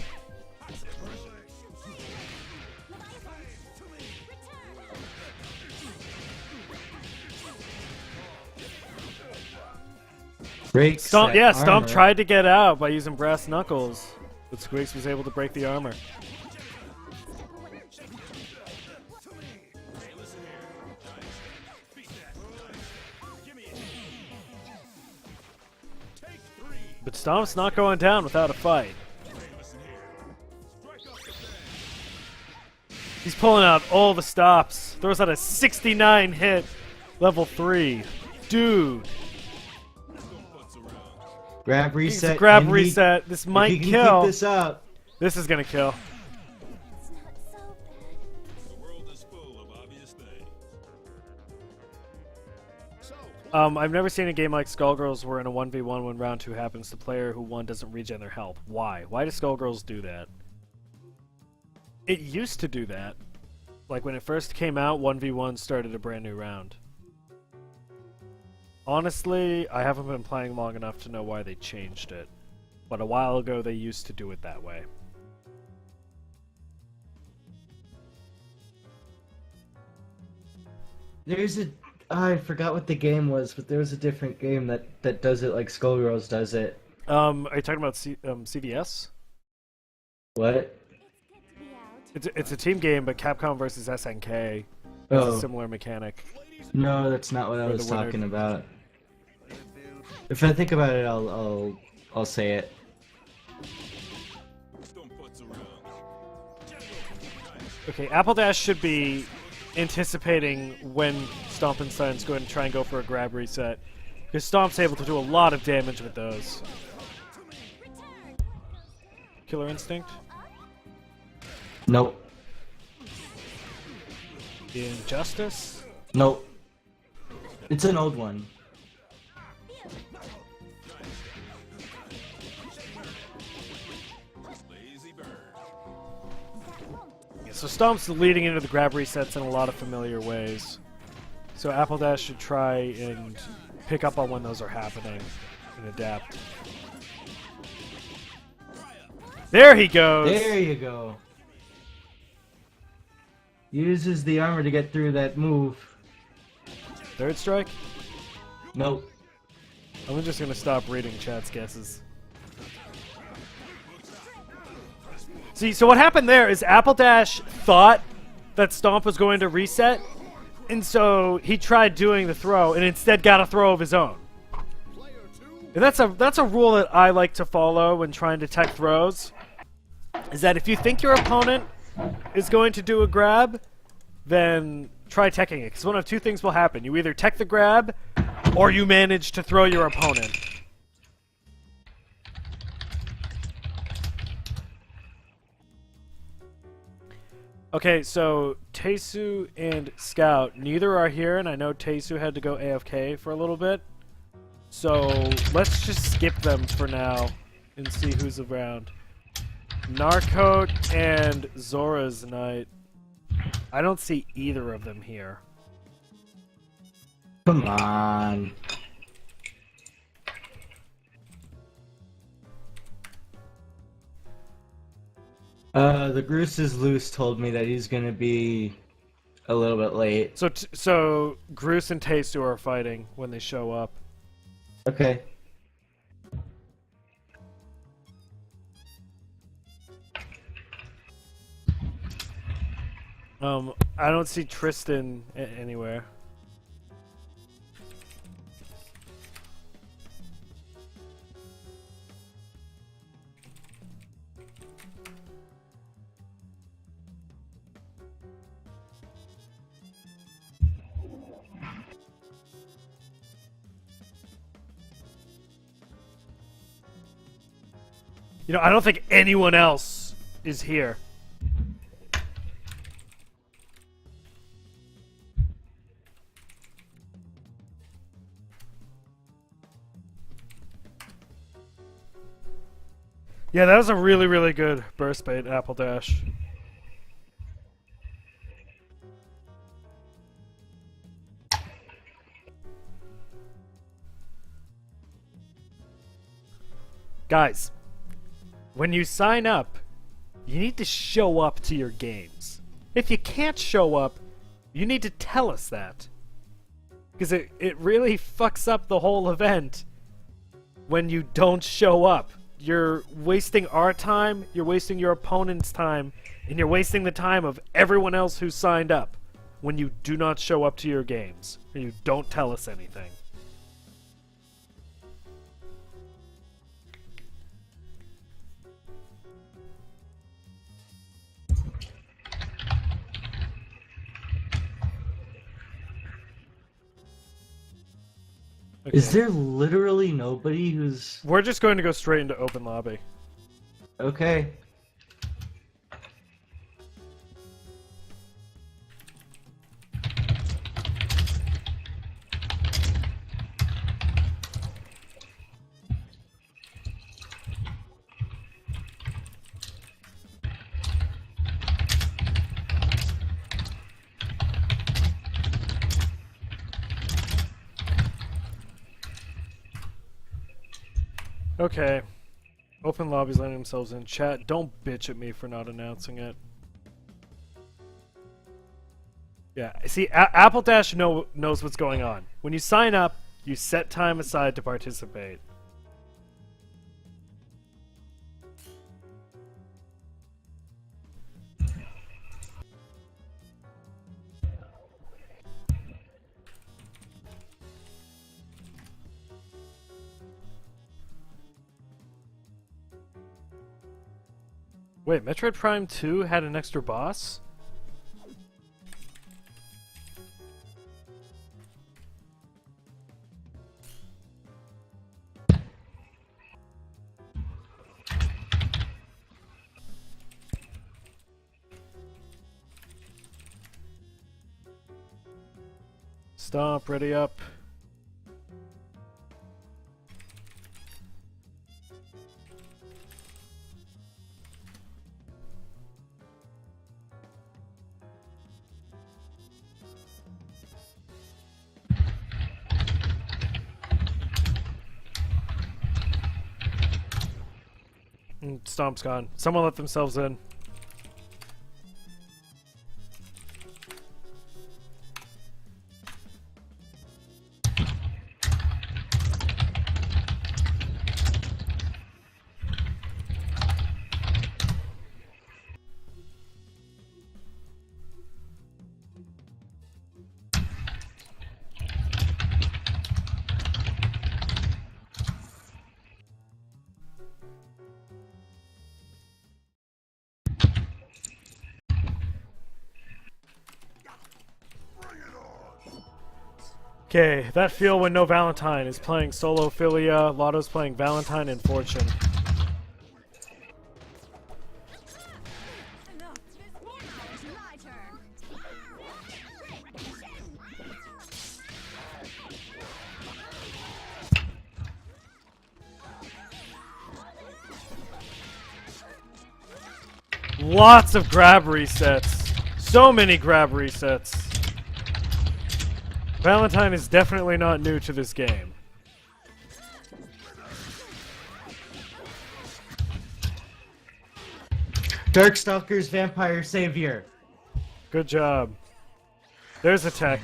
Breaks Stomp, that yeah, Stomp armor. tried to get out by using brass knuckles, but Squeaks was able to break the armor. But Stomp's not going down without a fight. He's pulling out all the stops. Throws out a 69 hit, level 3. Dude. Grab reset. Grab and reset. This If might he can kill. keep this up. This is gonna kill. It's not so bad. The world is full of obvious things. So, I've never seen a game like Skullgirls where in a 1v1 when round 2 happens, the player who won doesn't regen their health. Why? Why do Skullgirls do that? It used to do that. Like when it first came out, 1v1 started a brand new round. Honestly, I haven't been playing long enough to know why they changed it. But a while ago, they used to do it that way. There's a... I forgot what the game was, but there was a different game that does it like Skullgirls does it. Are you talking about CVS? What? It's a team game, but Capcom versus SNK. It's Oh. a similar mechanic. No, that's not what I For was the winner. talking about. If I think about it, I'll say it. don't putz around. Okay, Apple Dash should be anticipating when Stompenstein's going to try and go for a grab reset. Because Stomp's able to do a lot of damage with those. Killer Instinct? Nope. Injustice? Nope. It's an old one. Lazy bird. Yeah, so Stomp's leading into the grab resets in a lot of familiar ways. So Apple Dash should try and pick up on when those are happening and adapt. There he goes! There you go. Uses the armor to get through that move. Third strike? Nope. I'm just gonna stop reading chat's guesses. See, so what happened there is Apple Dash thought that Stomp was going to reset, and so he tried doing the throw and instead got a throw of his own. And that's a rule that I like to follow when trying to tech throws, is that if you think your opponent is going to do a grab, then try teching it, because one of two things will happen. You either tech the grab, or you manage to throw your opponent. Okay, so Teisu and Scout, neither are here, and I know Teisu had to go AFK for a little bit. So let's just skip them for now and see who's around. Narcote and Zora's Knight. I don't see either of them here. Come on. The Groose is Loose told me that he's gonna be a little bit late. So Groose and Teisu are fighting when they show up. Okay. I don't see Tristan anywhere. You know, I don't think anyone else is here. Yeah, that was a really, really good burst bait, Apple Dash. Guys, when you sign up, you need to show up to your games. If you can't show up, you need to tell us that. Because it really fucks up the whole event when you don't show up. You're wasting our time, you're wasting your opponent's time, and you're wasting the time of everyone else who signed up when you do not show up to your games, and you don't tell us anything. Okay. Is there literally nobody who's... We're just going to go straight into open lobby. Okay. Okay. Open lobbies letting themselves in. Chat, don't bitch at me for not announcing it. Yeah, see, Apple Dash knows what's going on. When you sign up, you set time aside to participate. Wait, Metroid Prime 2 had an extra boss? Stop, ready up. Stomp's gone. Someone let themselves in. Okay, that feel when no Valentine is playing Solo Philia, Lotto's playing Valentine and Fortune. Enough. Now it's my turn. Lots of grab resets. So many grab resets. Valentine is definitely not new to this game. Darkstalker's Vampire Savior. Good job. There's a tech.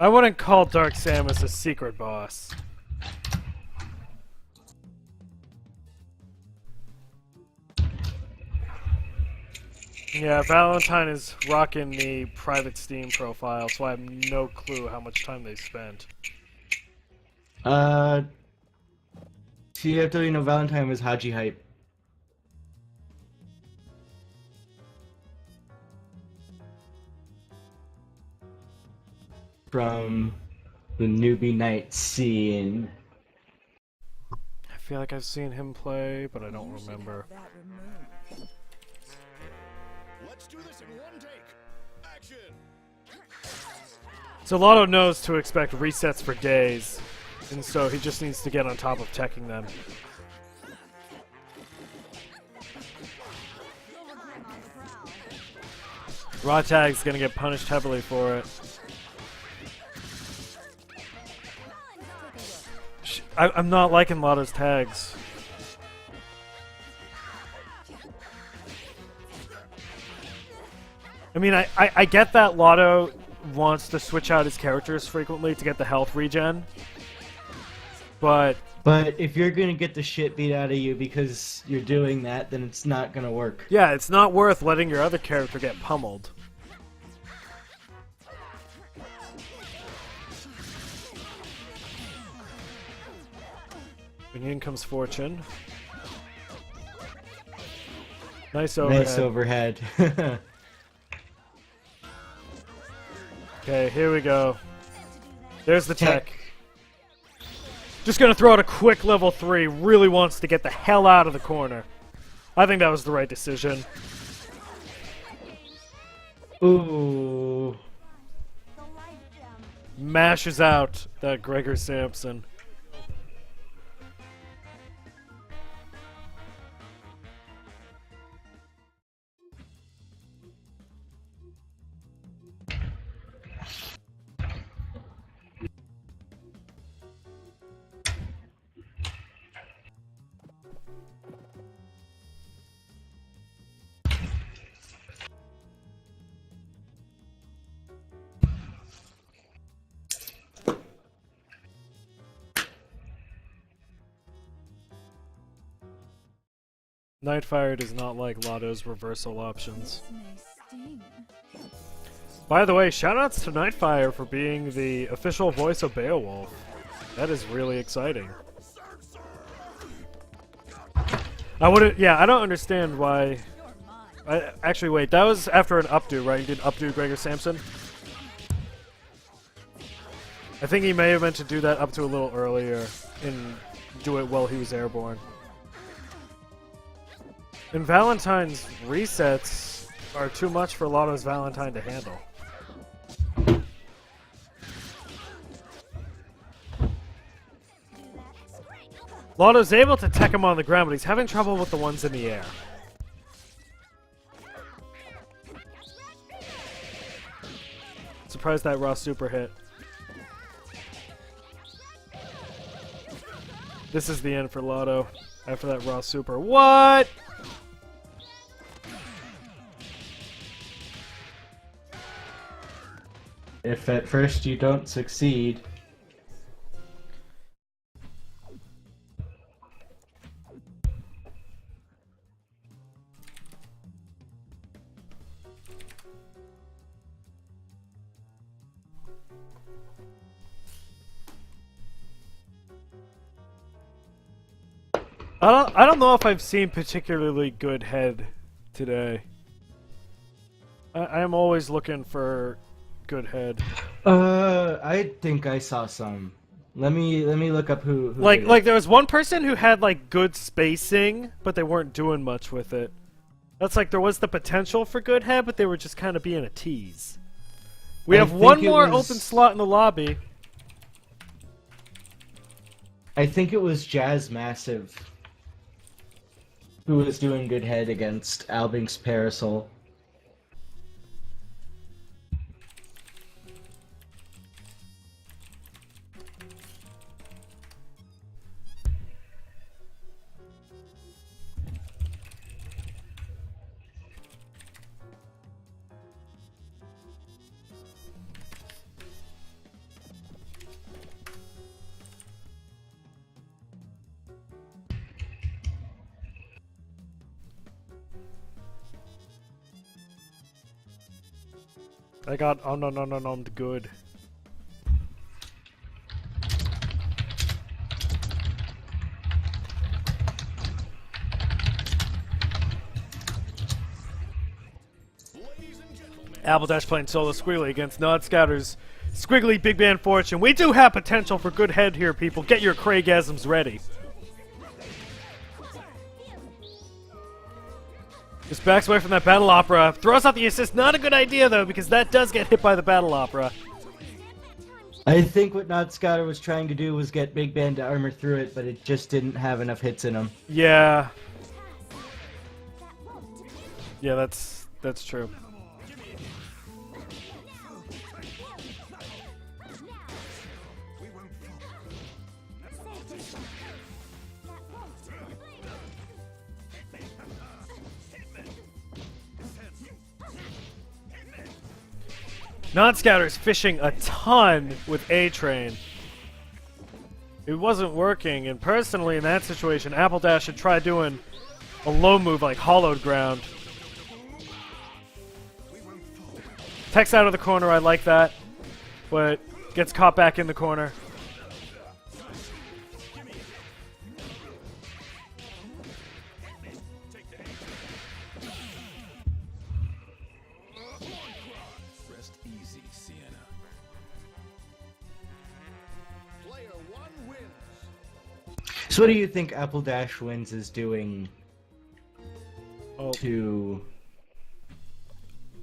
I wouldn't call Dark Samus a secret boss. Yeah, Valentine is rocking the private Steam profile, so I have no clue how much time they spent. TFW no Valentine was Haji Hype. From the newbie night scene. I feel like I've seen him play, but I don't You should remember. have that removed. Let's do this in one take. Action. So Lotto knows to expect resets for days, and so he just needs to get on top of teching them. Raw Tag's gonna get punished heavily for it. I'm not liking Lotto's tags. I mean, I get that Lotto wants to switch out his characters frequently to get the health regen, but if you're gonna get the shit beat out of you because you're doing that, then it's not gonna work. yeah, it's not worth letting your other character get pummeled. And in comes Fortune. Nice overhead. Nice overhead. Okay, here we go. There's the tech. Just gonna throw out a quick level 3. Really wants to get the hell out of the corner. I think that was the right decision. Ooh. The life gem. Mashes out that Gregor Samson. Nightfire does not like Lotto's reversal options. This may sting. By the way, shoutouts to Nightfire for being the official voice of Beowulf. That is really exciting. I wouldn't. Yeah, I don't understand why. You're mine. Actually, wait. That was after an updo, right? You did updo Gregor Samson. I think he may have meant to do that up to a little earlier and do it while he was airborne. And Valentine's resets are too much for Lotto's Valentine to handle. Lotto's able to tech him on the ground, but he's having trouble with the ones in the air. Surprised that raw super hit. This is the end for Lotto after that raw super. What? If at first you don't succeed, I don't know if I've seen particularly good head today. I am always looking for good head. I think I saw some. Let me look up who Like did it. there was one person who had like good spacing, but they weren't doing much with it. That's like there was the potential for good head, but they were just kind of being a tease. We I have think one it more was- open slot in the lobby. I think it was Jazz Massive who was doing good head against Albink's Parasol. I got good. Ladies and gentlemen, Apple Dash playing solo Squiggly against Nod Scouter's Squiggly Big Band Fortune. We do have potential for good head here, people. Get your Craigasms ready. Just backs away from that Battle Opera. Throws out the assist. Not a good idea, though, because that does get hit by the Battle Opera. I think what Nod Scouter was trying to do was get Big Band to armor through it, but it just didn't have enough hits in him. Yeah. Yeah, that's true. Non-Scouter's fishing a ton with A-Train. It wasn't working, and personally in that situation, Apple Dash should try doing a low move like Hollowed Ground. Tech's out of the corner, I like that, but gets caught back in the corner. rest easy, Sienna. Player 1 wins. So what do you think Apple Dash Wins is doing Oh, to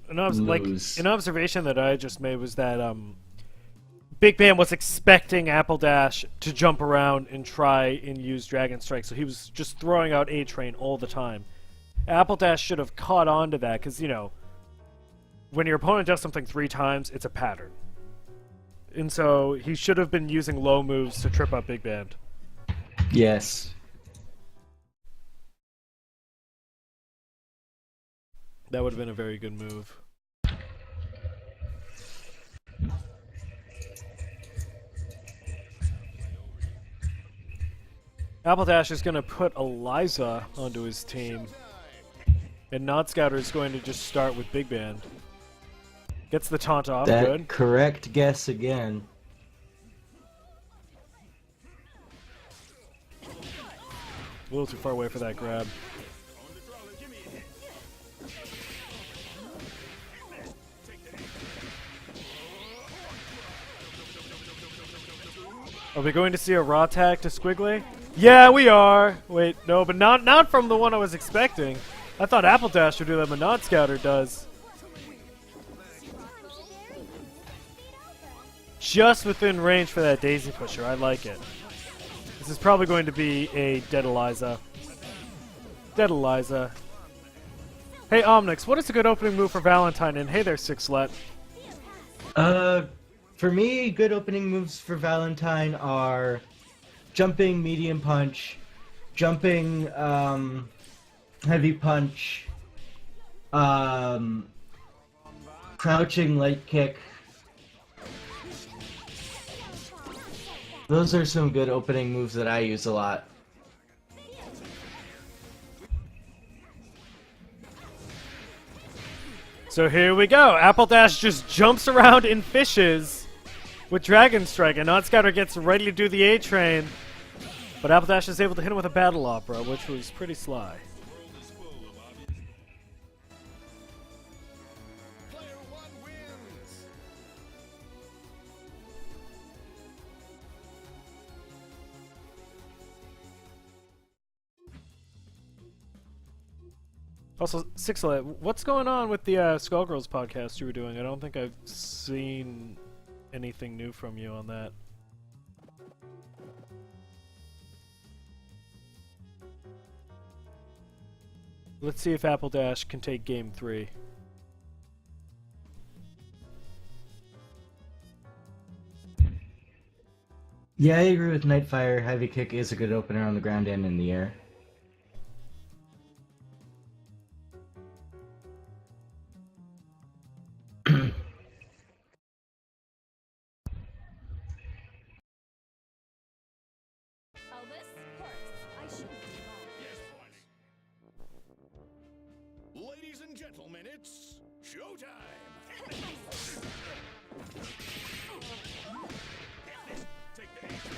an lose? an observation that I just made was that Big Band was expecting Apple Dash to jump around and try and use Dragon Strike, so he was just throwing out A-Train all the time. Apple Dash should have caught on to that, because, you know, when your opponent does something 3 times, it's a pattern. And so he should have been using low moves to trip up Big Band. Yes. That would have been a very good move. Apple Dash is going to put Eliza onto his team. And Nod Scouter is going to just start with Big Band. Gets the taunt off, That good. correct guess again. A little too far away for that grab. Are we going to see a raw tag to Squiggly? Yeah, we are. Wait, no, but not from the one I was expecting. I thought Apple Dash would do that, but Nod Scouter does. Just within range for that Daisy Pusher. I like it. This is probably going to be a Dead Eliza. Dead Eliza. Hey, Omnyx, what is a good opening move for Valentine? And hey there, Sixlet. For me, good opening moves for Valentine are jumping medium punch, jumping heavy punch, crouching light kick. Those are some good opening moves that I use a lot. So here we go. Apple Dash just jumps around and fishes with Dragon Strike, and Nod Scouter gets ready to do the A-Train. But Apple Dash is able to hit him with a Battle Opera, which was pretty sly. Player 1 wins. Also, Sixlet, what's going on with the Skullgirls podcast you were doing? I don't think I've seen anything new from you on that. Let's see if Apple Dash can take Game 3. Yeah, I agree with Nightfire. Heavy kick is a good opener on the ground and in the air. Elvis, Horace, I shouldn't be wrong. Yes, Barney. Ladies and gentlemen, it's showtime. Take the ace.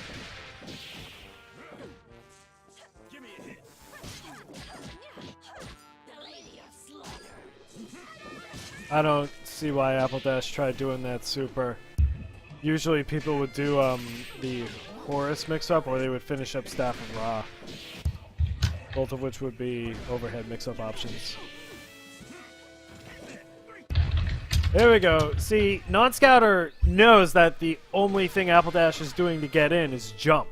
Give me a hit. I don't see why Apple Dash tried doing that super. Usually people would do the Horus mix-up, or they would finish up Staff and Ra. Both of which would be overhead mix-up options. There we go. See, Non-Scouter knows that the only thing Apple Dash is doing to get in is jump.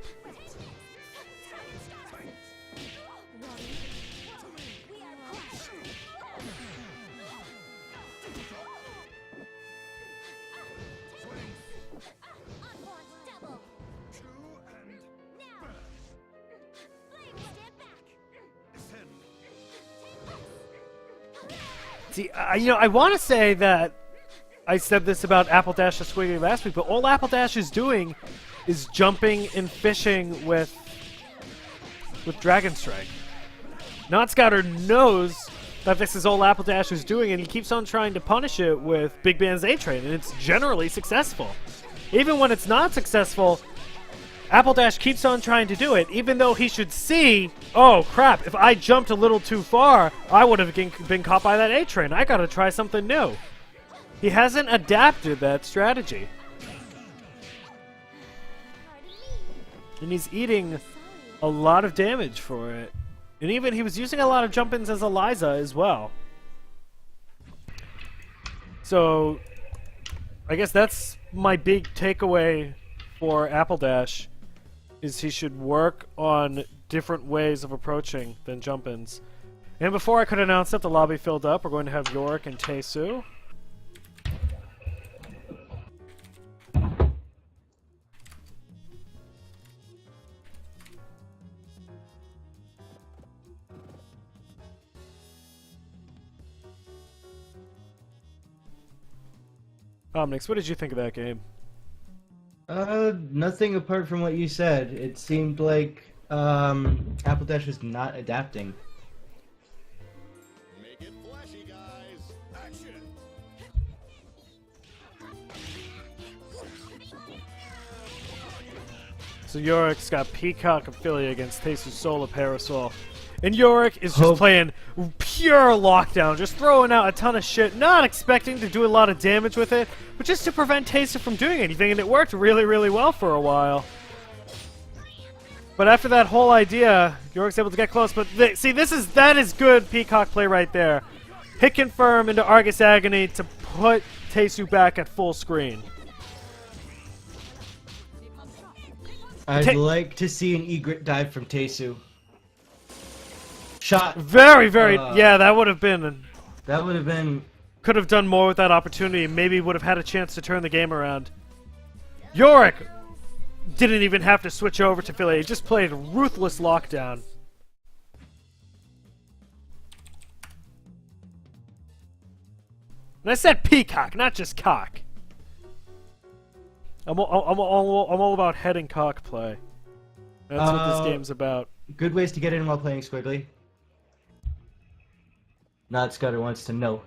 See, I want to say that I said this about Apple Dash to Squiggly last week, but all Apple Dash is doing is jumping and fishing with Dragon Strike. Non-Scouter knows that this is all Apple Dash is doing, and he keeps on trying to punish it with Big Band's A-Train, and it's generally successful. Even when it's not successful, Apple Dash keeps on trying to do it, even though he should see, oh crap, if I jumped a little too far, I would have been caught by that A-Train. I gotta try something new. He hasn't adapted that strategy. And he's eating a lot of damage for it. And even he was using a lot of jump-ins as Eliza as well. So, I guess that's my big takeaway for Apple Dash, is he should work on different ways of approaching than jump-ins. And before I could announce that the lobby filled up, we're going to have Yorick and Taesu. Omnyx, what did you think of that game? Nothing apart from what you said. It seemed like Apple Dash was not adapting. Make it flashy, guys. Action. So Yorick's got Peacock Ophelia against Taesu's Solar Parasol. And Yorick is just playing pure lockdown, just throwing out a ton of shit, not expecting to do a lot of damage with it, but just to prevent Taesu from doing anything, and it worked really, really well for a while. But after that whole idea, Yorick's able to get close, but see, that is good Peacock play right there. Hit confirm into Argus Agony to put Taesu back at full screen. I'd like to see an egret dive from Taesu. Shot. Very, very, yeah, that would have been... That would have been... Could have done more with that opportunity, maybe would have had a chance to turn the game around. Yorick didn't even have to switch over to Philly, he just played ruthless lockdown. And I said peacock, not just cock. I'm all about head and cock play. That's what this game's about. Good ways to get in while playing Squiggly. Not Scudder wants to know.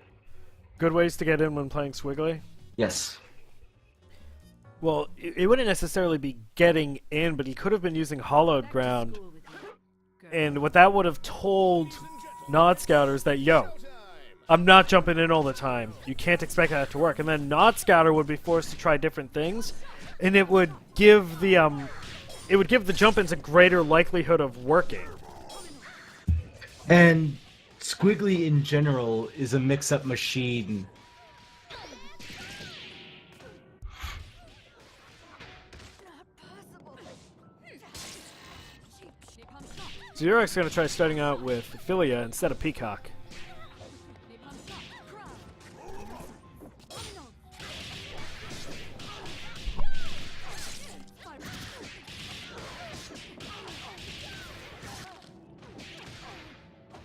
Good ways to get in when playing Squiggly? Yes. Well, it wouldn't necessarily be getting in, but he could have been using Hollowed Ground. And what that would have told Nod Scouters that, yo, I'm not jumping in all the time. You can't expect that to work. And then Nod Scouter would be forced to try different things, and it would give the jump-ins a greater likelihood of working. And Squiggly in general is a mix-up machine. So Yorick's going to try starting out with Philia instead of Peacock.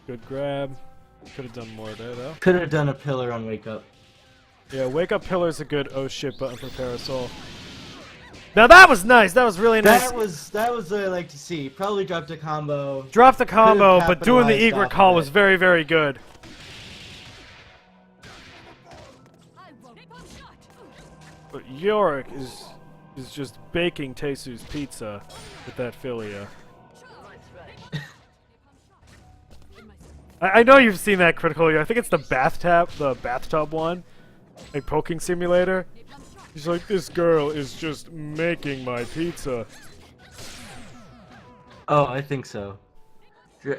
Good grab. Could have done more there, though. Could have done a pillar on Wake Up. Yeah, Wake Up Pillar's a good oh shit button for Parasol. Now that was nice. That was really nice. That was what I like to see. Probably dropped a combo. Dropped the combo, Could've but doing the capitalized egret off call of was it. very, very good. But Yorick is just baking Teisu's pizza with that filia. I know you've seen that critical. I think it's the bathtub one, like poking simulator. He's like, this girl is just making my pizza. Oh, I think so.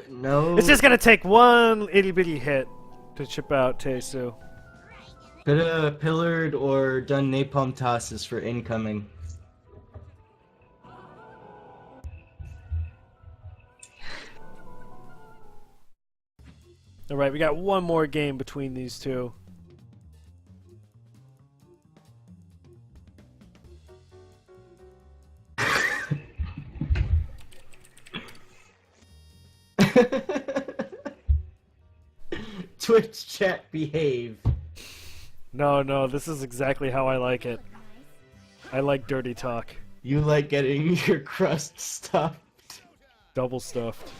No. It's just gonna take one itty bitty hit to chip out Teisu. Could have pillared or done napalm tosses for incoming. All right, we got one more game between these two. Twitch chat behave. No, this is exactly how I like it. I like dirty talk. You like getting your crust stuffed. Double stuffed.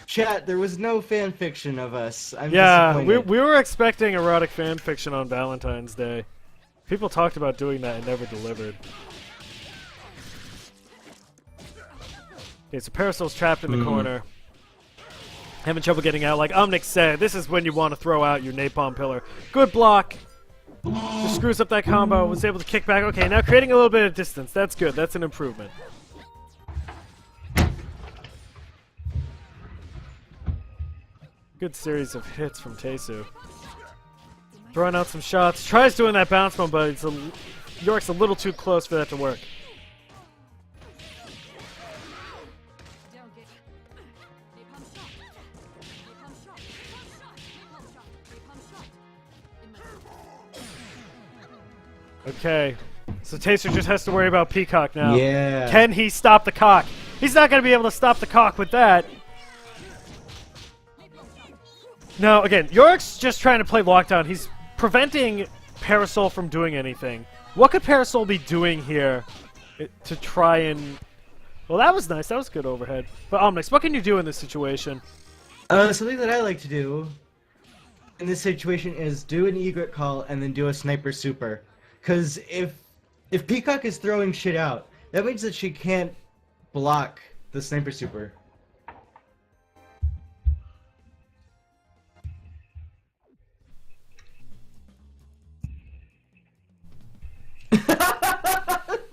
Chat, there was no fan fiction of us. I'm Yeah, disappointed. we were expecting erotic fan fiction on Valentine's Day. People talked about doing that and never delivered. Okay, so Parasol's trapped in the corner. Having trouble getting out. Like Omnyx said, this is when you want to throw out your napalm pillar. Good block. Just screws up that combo. Was able to kick back. Okay, now creating a little bit of distance. That's good. That's an improvement. Good series of hits from Teisu. Throwing out some shots. Tries doing that bounce one, but Yorick's a little too close for that to work. Okay, so Teisu just has to worry about Peacock now. Yeah. Can he stop the cock? He's not going to be able to stop the cock with that. No, again, Yorick's just trying to play lockdown. He's preventing Parasol from doing anything. What could Parasol be doing here to try and... Well, that was nice. That was good overhead. But Omnyx, what can you do in this situation? Something that I like to do in this situation is do an egret call and then do a sniper super. Because if Peacock is throwing shit out, that means that she can't block the sniper super.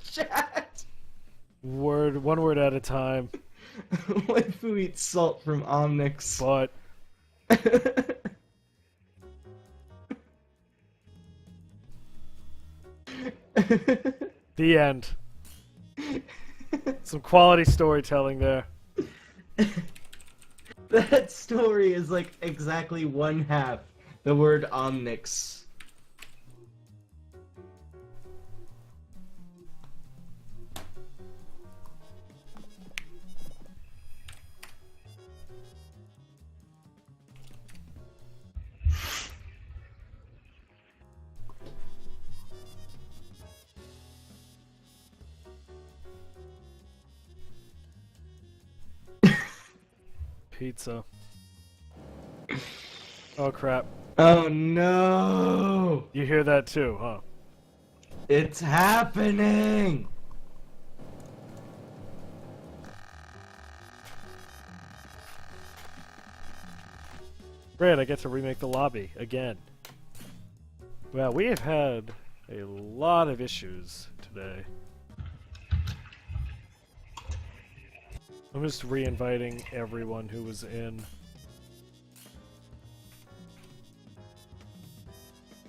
Chat! One word at a time. Waifu eats salt from Omnyx. But the end. Some quality storytelling there. That story is like exactly one half the word Omnyx. Pizza. Oh crap. Oh no! You hear that too, huh? It's happening! Great, I get to remake the lobby again. Well, we have had a lot of issues today. I'm just re-inviting everyone who was in.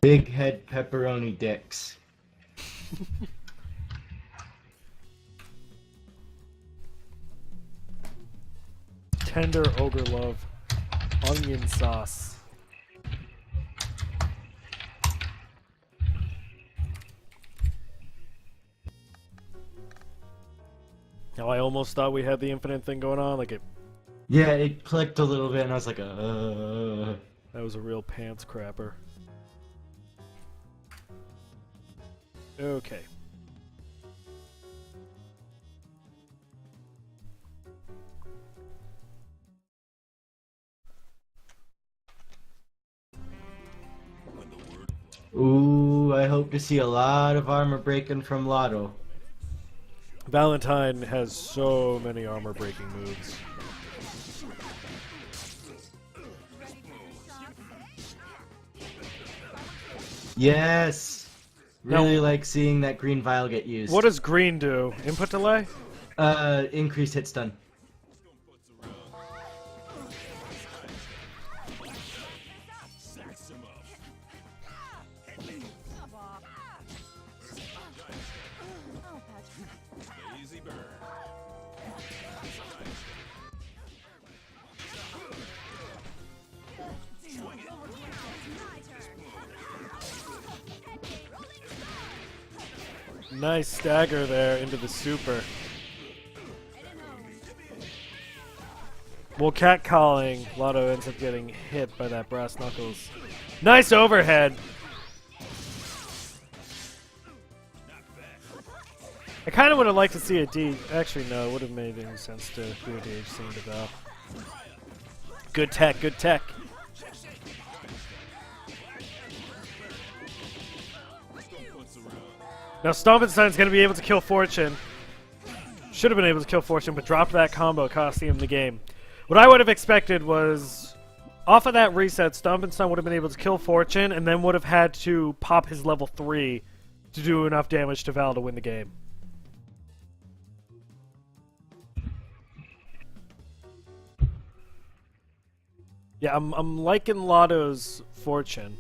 Big head pepperoni dicks. Tender ogre love. Onion sauce. Now I almost thought we had the infinite thing going on, like it. Yeah, it clicked a little bit and I was like, That was a real pants crapper. Okay. Ooh, I hope to see a lot of armor breaking from Lotto. Valentine has so many armor breaking moves. Yes! Now- Really like seeing that green vial get used. What does green do? Input delay? Increased hit stun. Oh, Patrick. Lazy bird. Nice stagger there into the super. Well, catcalling, Lotto ends up getting hit by that brass knuckles. Nice overhead! I kind of would have liked to see a D. Actually, no, it would have made any sense to do a DHC into Val. Good tech, good tech. Now Stompenstein's going to be able to kill Fortune. Should have been able to kill Fortune, but dropped that combo, costing him the game. What I would have expected was, off of that reset, Stompenstein would have been able to kill Fortune, and then would have had to pop his level 3 to do enough damage to Val to win the game. Yeah, I'm liking Lotto's Fortune.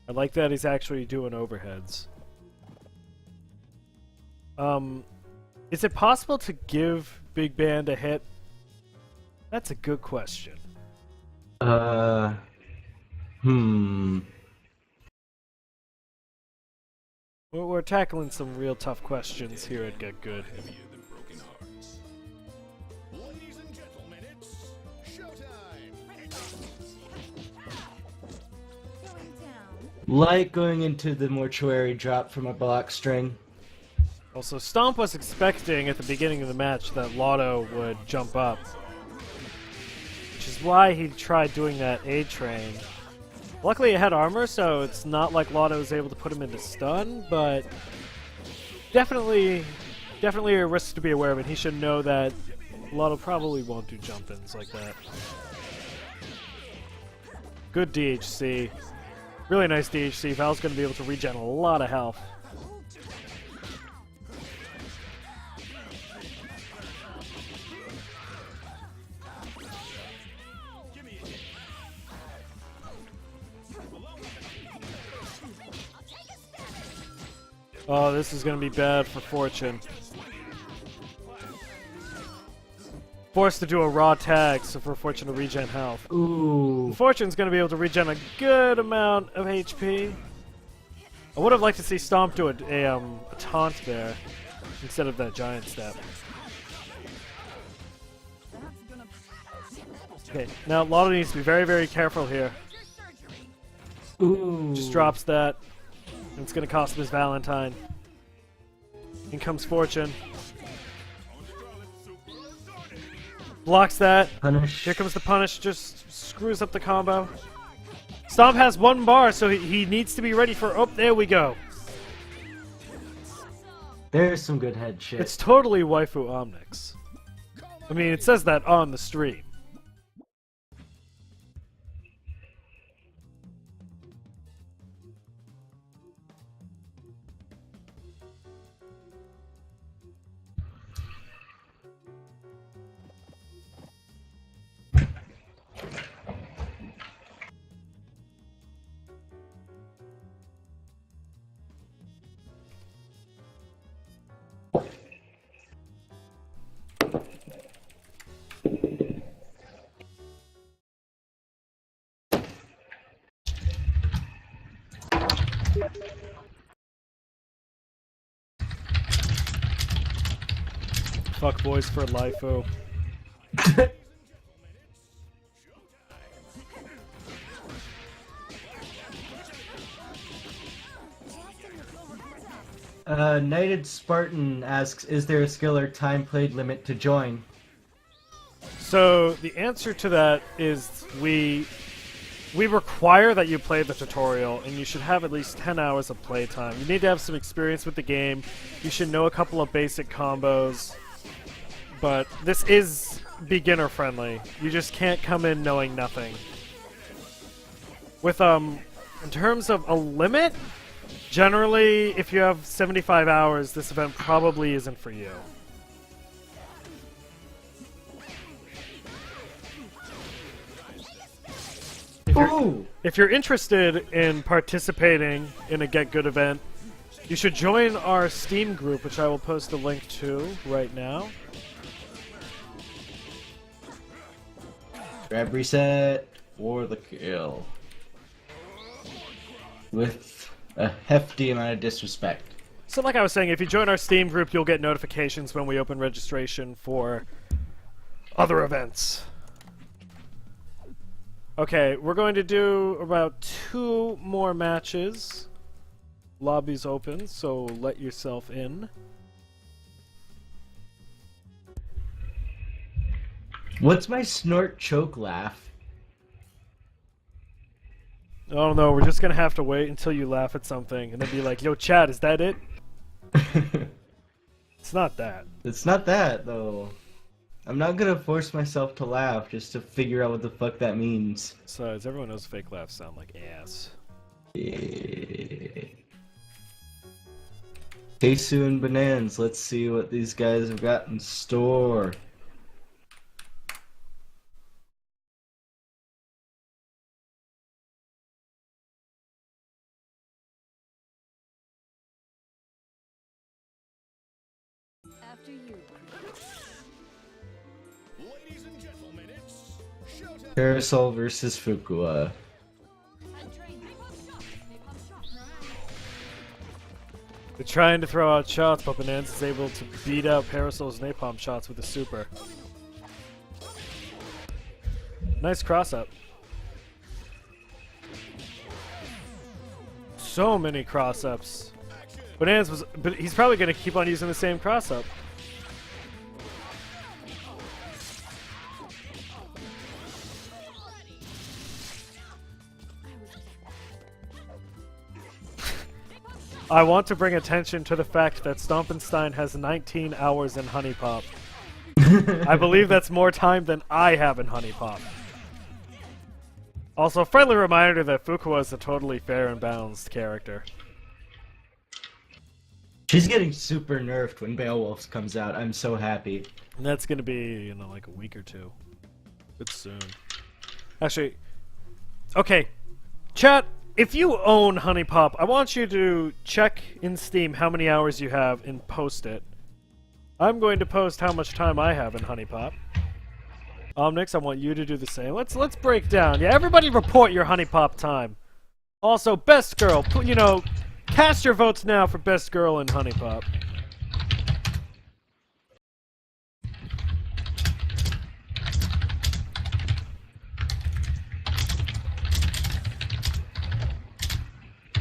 I like that he's actually doing overheads. Is it possible to give Big Band a hit? That's a good question. We're tackling some real tough questions here at Get Good. Heavier than broken hearts. Ladies and gentlemen, it's showtime. Going down. Like going into the mortuary drop from a block string. Also, Stomp was expecting at the beginning of the match that Lotto would jump up. Which is why he tried doing that A-Train. Luckily it had armor, so it's not like Lotto was able to put him into stun, but definitely a risk to be aware of, and he should know that Lotto probably won't do jump-ins like that. Good DHC. Really nice DHC. Val's going to be able to regen a lot of health. Oh, this is going to be bad for Fortune. Forced to do a raw tag, so for Fortune to regen health. Ooh. Fortune's going to be able to regen a good amount of HP. I would have liked to see Stomp do a taunt there instead of that giant step. Okay, now Lotto needs to be very, very careful here. Ooh. Just drops that. And it's going to cost him his Valentine. In comes Fortune. Blocks that. Punish. Here comes the punish. Just screws up the combo. Stomp has 1 bar, so he needs to be ready for... Oh, there we go. There's some good head shit. It's totally Waifu Omnyx. I mean, it says that on the stream. Fuck boys for life, oh. Knighted Spartan asks, is there a skill or time played limit to join? So the answer to that is we we require that you play the tutorial, and you should have at least 10 hours of playtime. You need to have some experience with the game. You should know a couple of basic combos. But this is beginner friendly. You just can't come in knowing nothing. With in terms of a limit, generally if you have 75 hours, this event probably isn't for you. If you're interested in participating in a Get Good event, you should join our Steam group, which I will post a link to right now. Grab reset for the kill. With a hefty amount of disrespect. So like I was saying, if you join our Steam group, you'll get notifications when we open registration for other events. Okay, we're going to do about 2 more matches. Lobby's open, so let yourself in. What's my snort choke laugh? I don't know, we're just gonna have to wait until you laugh at something and then be like, yo, Chad, is that it? It's not that. It's not that, though. I'm not gonna force myself to laugh just to figure out what the fuck that means. Besides, everyone knows fake laughs sound like ass. Yeah. Teisu and Bananas, let's see what these guys have got in store. After you. Ladies and gentlemen, it's showtime. Parasol versus Fukua. They're trying to throw out shots, but Bonanza is able to beat out Parasol's napalm shots with a super. Nice cross-up. So many cross-ups. Bonanza but he's probably going to keep on using the same cross-up. I want to bring attention to the fact that Stompenstein has 19 hours in Honey Pop. I believe that's more time than I have in Honey Pop. Also, friendly reminder that Fukua is a totally fair and balanced character. She's getting super nerfed when Beowulf comes out. I'm so happy. And that's going to be, you know, like a week or two. It's soon. Actually, okay. Chat, if you own Honey Pop, I want you to check in Steam how many hours you have and post it. I'm going to post how much time I have in Honey Pop. Omnyx, I want you to do the same. Let's break down. Yeah, everybody report your Honey Pop time. Also, best girl, you know, cast your votes now for best girl in Honey Pop.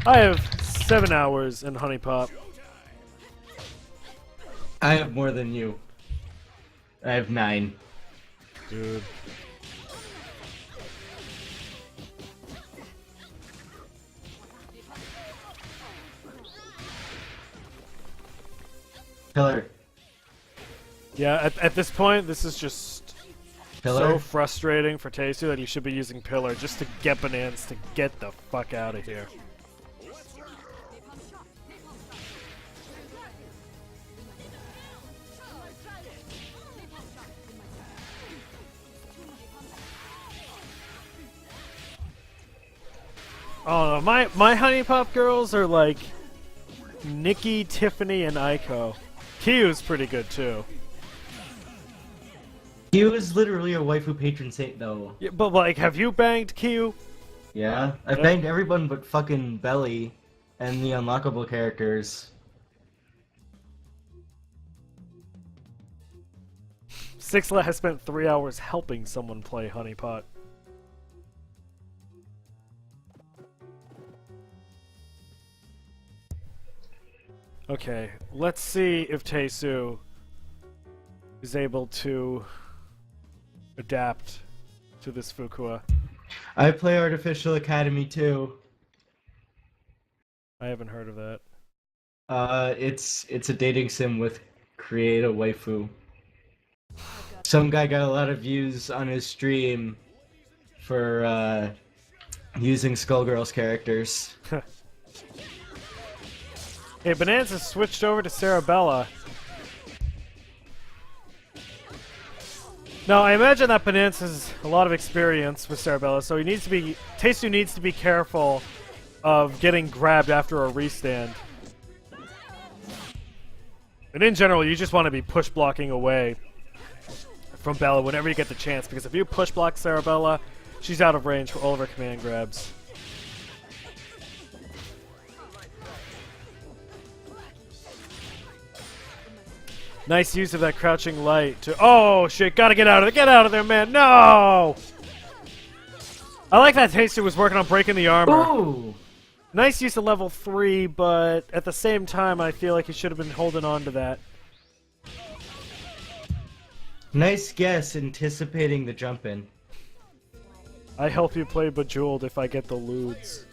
I have 7 hours in Honey Pop. I have more than you. I have 9. Dude. Pillar. Yeah, at this point, this is just Pillar. so frustrating for Teisu that he should be using Pillar just to get Bananas to get the fuck out of here. Oh, my Honey Pop girls are like Nikki, Tiffany, and Aiko. Kyu's pretty good too. Kyu is literally a waifu patron saint, though. Yeah, but like, have you banged Kyu? Yeah, I banged everyone but fucking Belly and the unlockable characters. Sixlet has spent 3 hours helping someone play Honey Pot. Okay, let's see if Teisu is able to adapt to this Fukua. I play Artificial Academy too. I haven't heard of that. It's a dating sim with create a waifu. Some guy got a lot of views on his stream for using Skullgirl's characters. Hey, Bonanza switched over to Sarabella. Now, I imagine that Bonanza has a lot of experience with Sarabella, so Tastu needs to be careful of getting grabbed after a restand. And in general, you just want to be push blocking away from Bella whenever you get the chance, because if you push block Sarabella, she's out of range for all of her command grabs. Nice use of that crouching light to... Oh, shit, gotta get out of there. Get out of there, man. No! I like that Taster was working on breaking the armor. Ooh! Nice use of level 3, but at the same time, I feel like he should have been holding on to that. Nice guess, anticipating the jump in. I help you play Bejeweled if I get the lewds.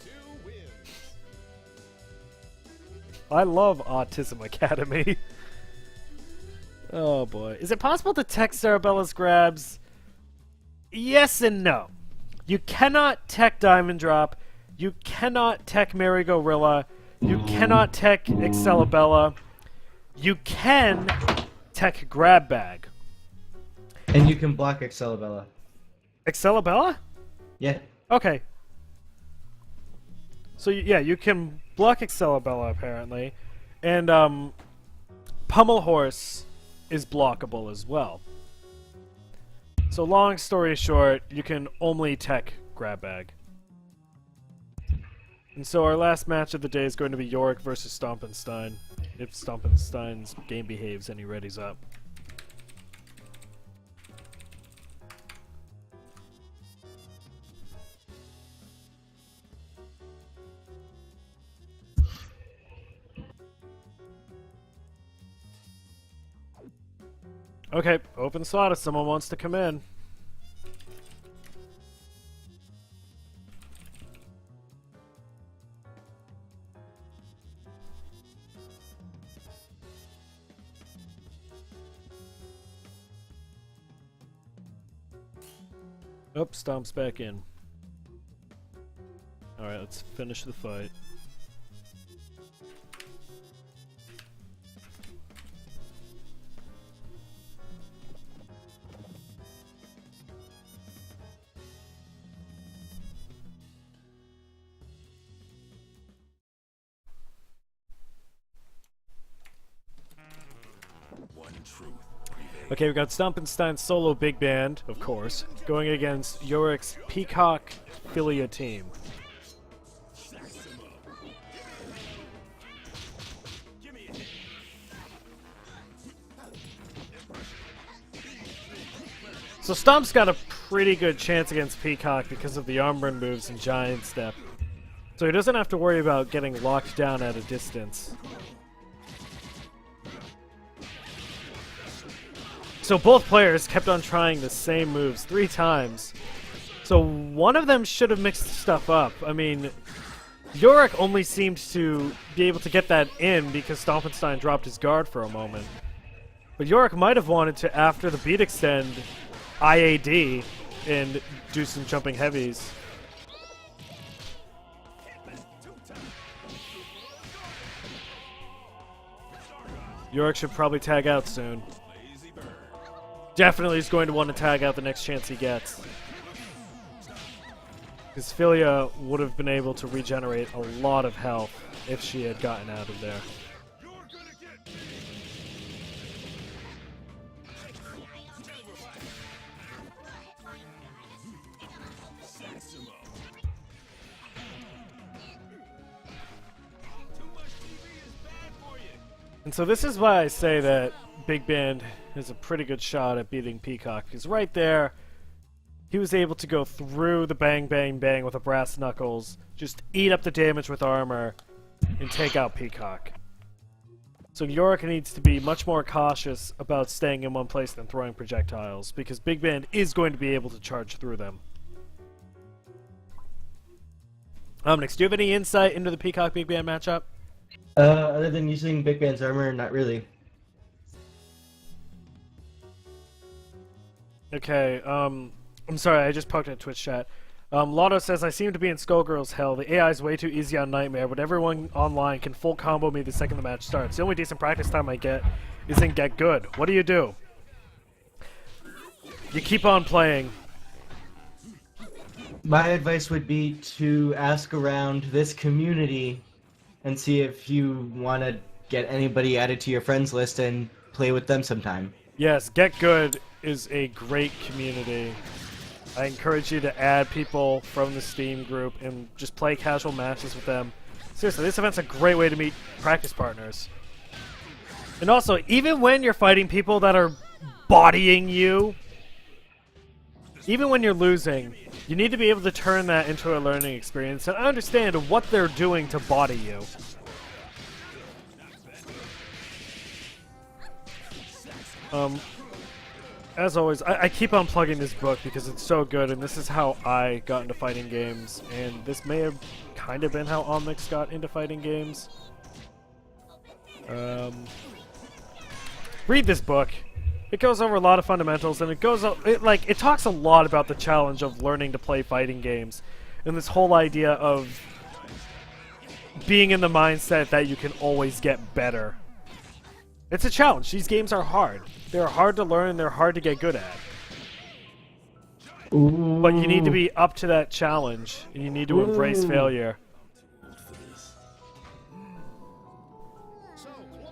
I love Autism Academy. Oh boy. Is it possible to tech Sarabella's grabs? Yes and no. You cannot tech Diamond Drop. You cannot tech Merry-Go-Rilla. You cannot tech Excelabella. You can tech Grab Bag. And you can block Excelabella. Excelabella? Yeah. Okay. So yeah, you can block Excelabella apparently. And Pummel Horse is blockable as well. So long story short, you can only tech Grab Bag. And so our last match of the day is going to be Yorick versus Stompenstein. If Stompenstein's game behaves and he readies up. Okay, open slot if someone wants to come in. Oh, Stomp's back in. Alright, let's finish the fight. Okay, we got Stompenstein's solo big band, of course, going against Yorick's Peacock Philia team. So Stomp's got a pretty good chance against Peacock because of the armburn moves and Giant Step. So he doesn't have to worry about getting locked down at a distance. So both players kept on trying the same moves 3 times. So one of them should have mixed stuff up. I mean, Yorick only seemed to be able to get that in because Stompenstein dropped his guard for a moment. But Yorick might have wanted to, after the beat extend, IAD and do some jumping heavies. Yorick should probably tag out soon. Definitely is going to want to tag out the next chance he gets. Because Philia would have been able to regenerate a lot of health if she had gotten out of there. And so this is why I say that Big Band has a pretty good shot at beating Peacock, because right there, he was able to go through the bang, bang, bang with a brass knuckles, just eat up the damage with armor, and take out Peacock. So Yorick needs to be much more cautious about staying in one place than throwing projectiles, because Big Band is going to be able to charge through them. Omnyx, do you have any insight into the Peacock Big Band matchup? Other than using Big Band's armor, not really. Okay, I'm sorry, I just poked at Twitch chat. Lotto says, I seem to be in Skullgirl's hell. The AI is way too easy on Nightmare, but everyone online can full combo me the second the match starts. The only decent practice time I get is in Get Good. What do? You keep on playing. My advice would be to ask around this community and see if you want to get anybody added to your friends list and play with them sometime. Yes, Get Good is a great community. I encourage you to add people from the Steam group and just play casual matches with them. Seriously, this event's a great way to meet practice partners. And also, even when you're fighting people that are bodying you, even when you're losing, you need to be able to turn that into a learning experience and understand what they're doing to body you. As always, I keep on plugging this book because it's so good, and this is how I got into fighting games, and this may have kind of been how Omnyx got into fighting games. Read this book. It goes over a lot of fundamentals, and it talks a lot about the challenge of learning to play fighting games, and this whole idea of being in the mindset that you can always get better. It's a challenge. These games are hard. They're hard to learn, and they're hard to get good at. Ooh. But you need to be up to that challenge, and you need to embrace failure. So close.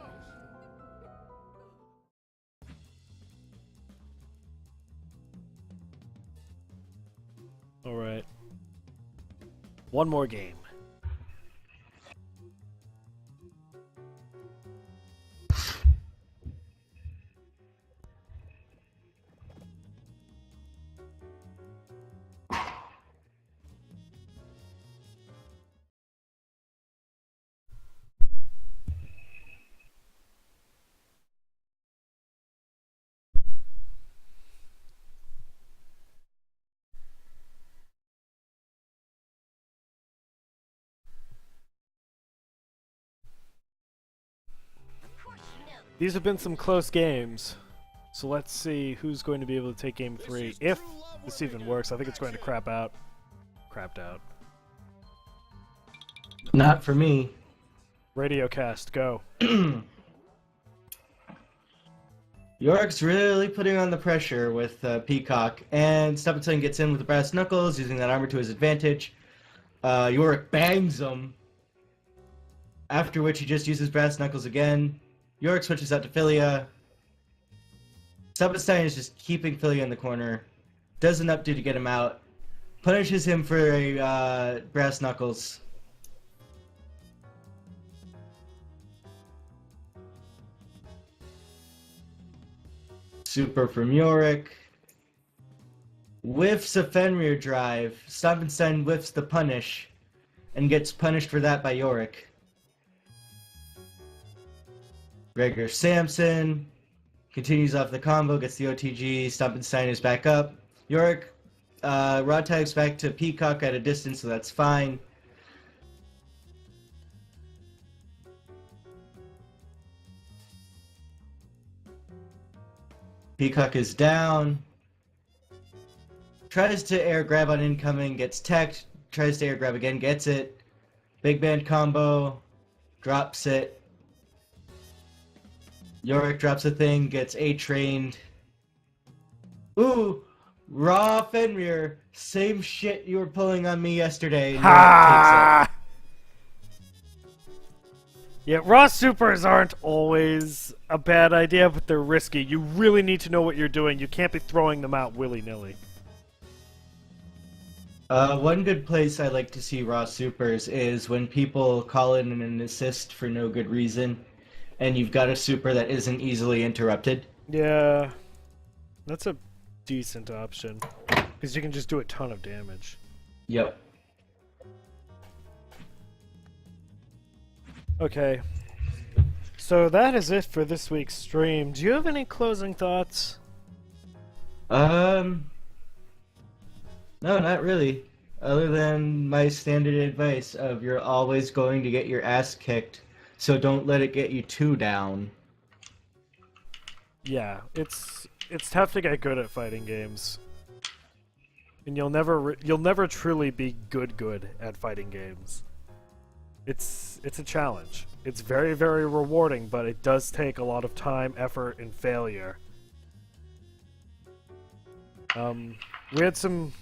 Alright. One more game. These have been some close games, so let's see who's going to be able to take game 3. If this even works, I think it's going to crap out. Crapped out. Not for me. Radiocast, go. Yorick's really putting on the pressure with Peacock, and Stumpington gets in with the brass knuckles, using that armor to his advantage. Yorick bangs him, after which he just uses brass knuckles again. Yorick switches out to Philia. Stumpington is just keeping Philia in the corner, does an updo to get him out, punishes him for a brass knuckles. Super from Yorick. Whiffs a Fenrir drive. Stumpington whiffs the punish and gets punished for that by Yorick. Gregor Samson continues off the combo, gets the OTG. Stumpington is back up. Yorick raw tags back to Peacock at a distance, so that's fine. Peacock is down. Tries to air grab on incoming, gets teched. Tries to air grab again, gets it. Big band combo. Drops it. Yorick drops a thing, gets A-trained. Ooh! Raw Fenrir. Same shit you were pulling on me yesterday. And Yorick takes it. Yeah, raw supers aren't always a bad idea, but they're risky. You really need to know what you're doing. You can't be throwing them out willy-nilly. One good place I like to see raw supers is when people call in an assist for no good reason, and you've got a super that isn't easily interrupted. Yeah, that's a decent option, because you can just do a ton of damage. Yep. Okay, so that is it for this week's stream. Do you have any closing thoughts? No, not really. Other than my standard advice of you're always going to get your ass kicked, so don't let it get you too down. Yeah, it's tough to get good at fighting games, and you'll never truly be good at fighting games. It's a challenge. It's very, very rewarding, but it does take a lot of time, effort, and failure. We had some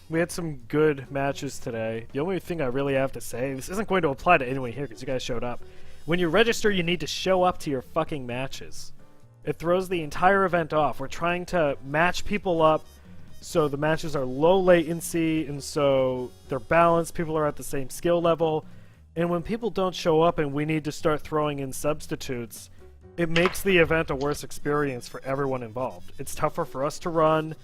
good matches today. The only thing I really have to say, this isn't going to apply to anyone here because you guys showed up. When you register, you need to show up to your fucking matches. It throws the entire event off. We're trying to match people up so the matches are low latency and so they're balanced, people are at the same skill level. And when people don't show up and we need to start throwing in substitutes, it makes the event a worse experience for everyone involved. It's tougher for us to run.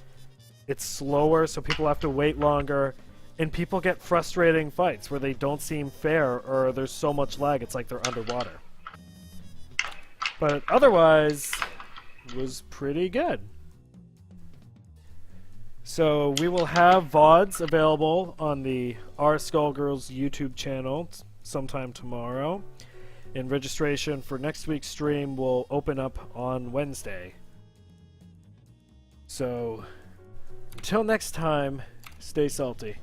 It's slower, so people have to wait longer, and people get frustrating fights where they don't seem fair or there's so much lag it's like they're underwater. But otherwise, it was pretty good. So we will have VODs available on the R Skullgirls YouTube channel sometime tomorrow, and registration for next week's stream will open up on Wednesday. So until next time, stay salty.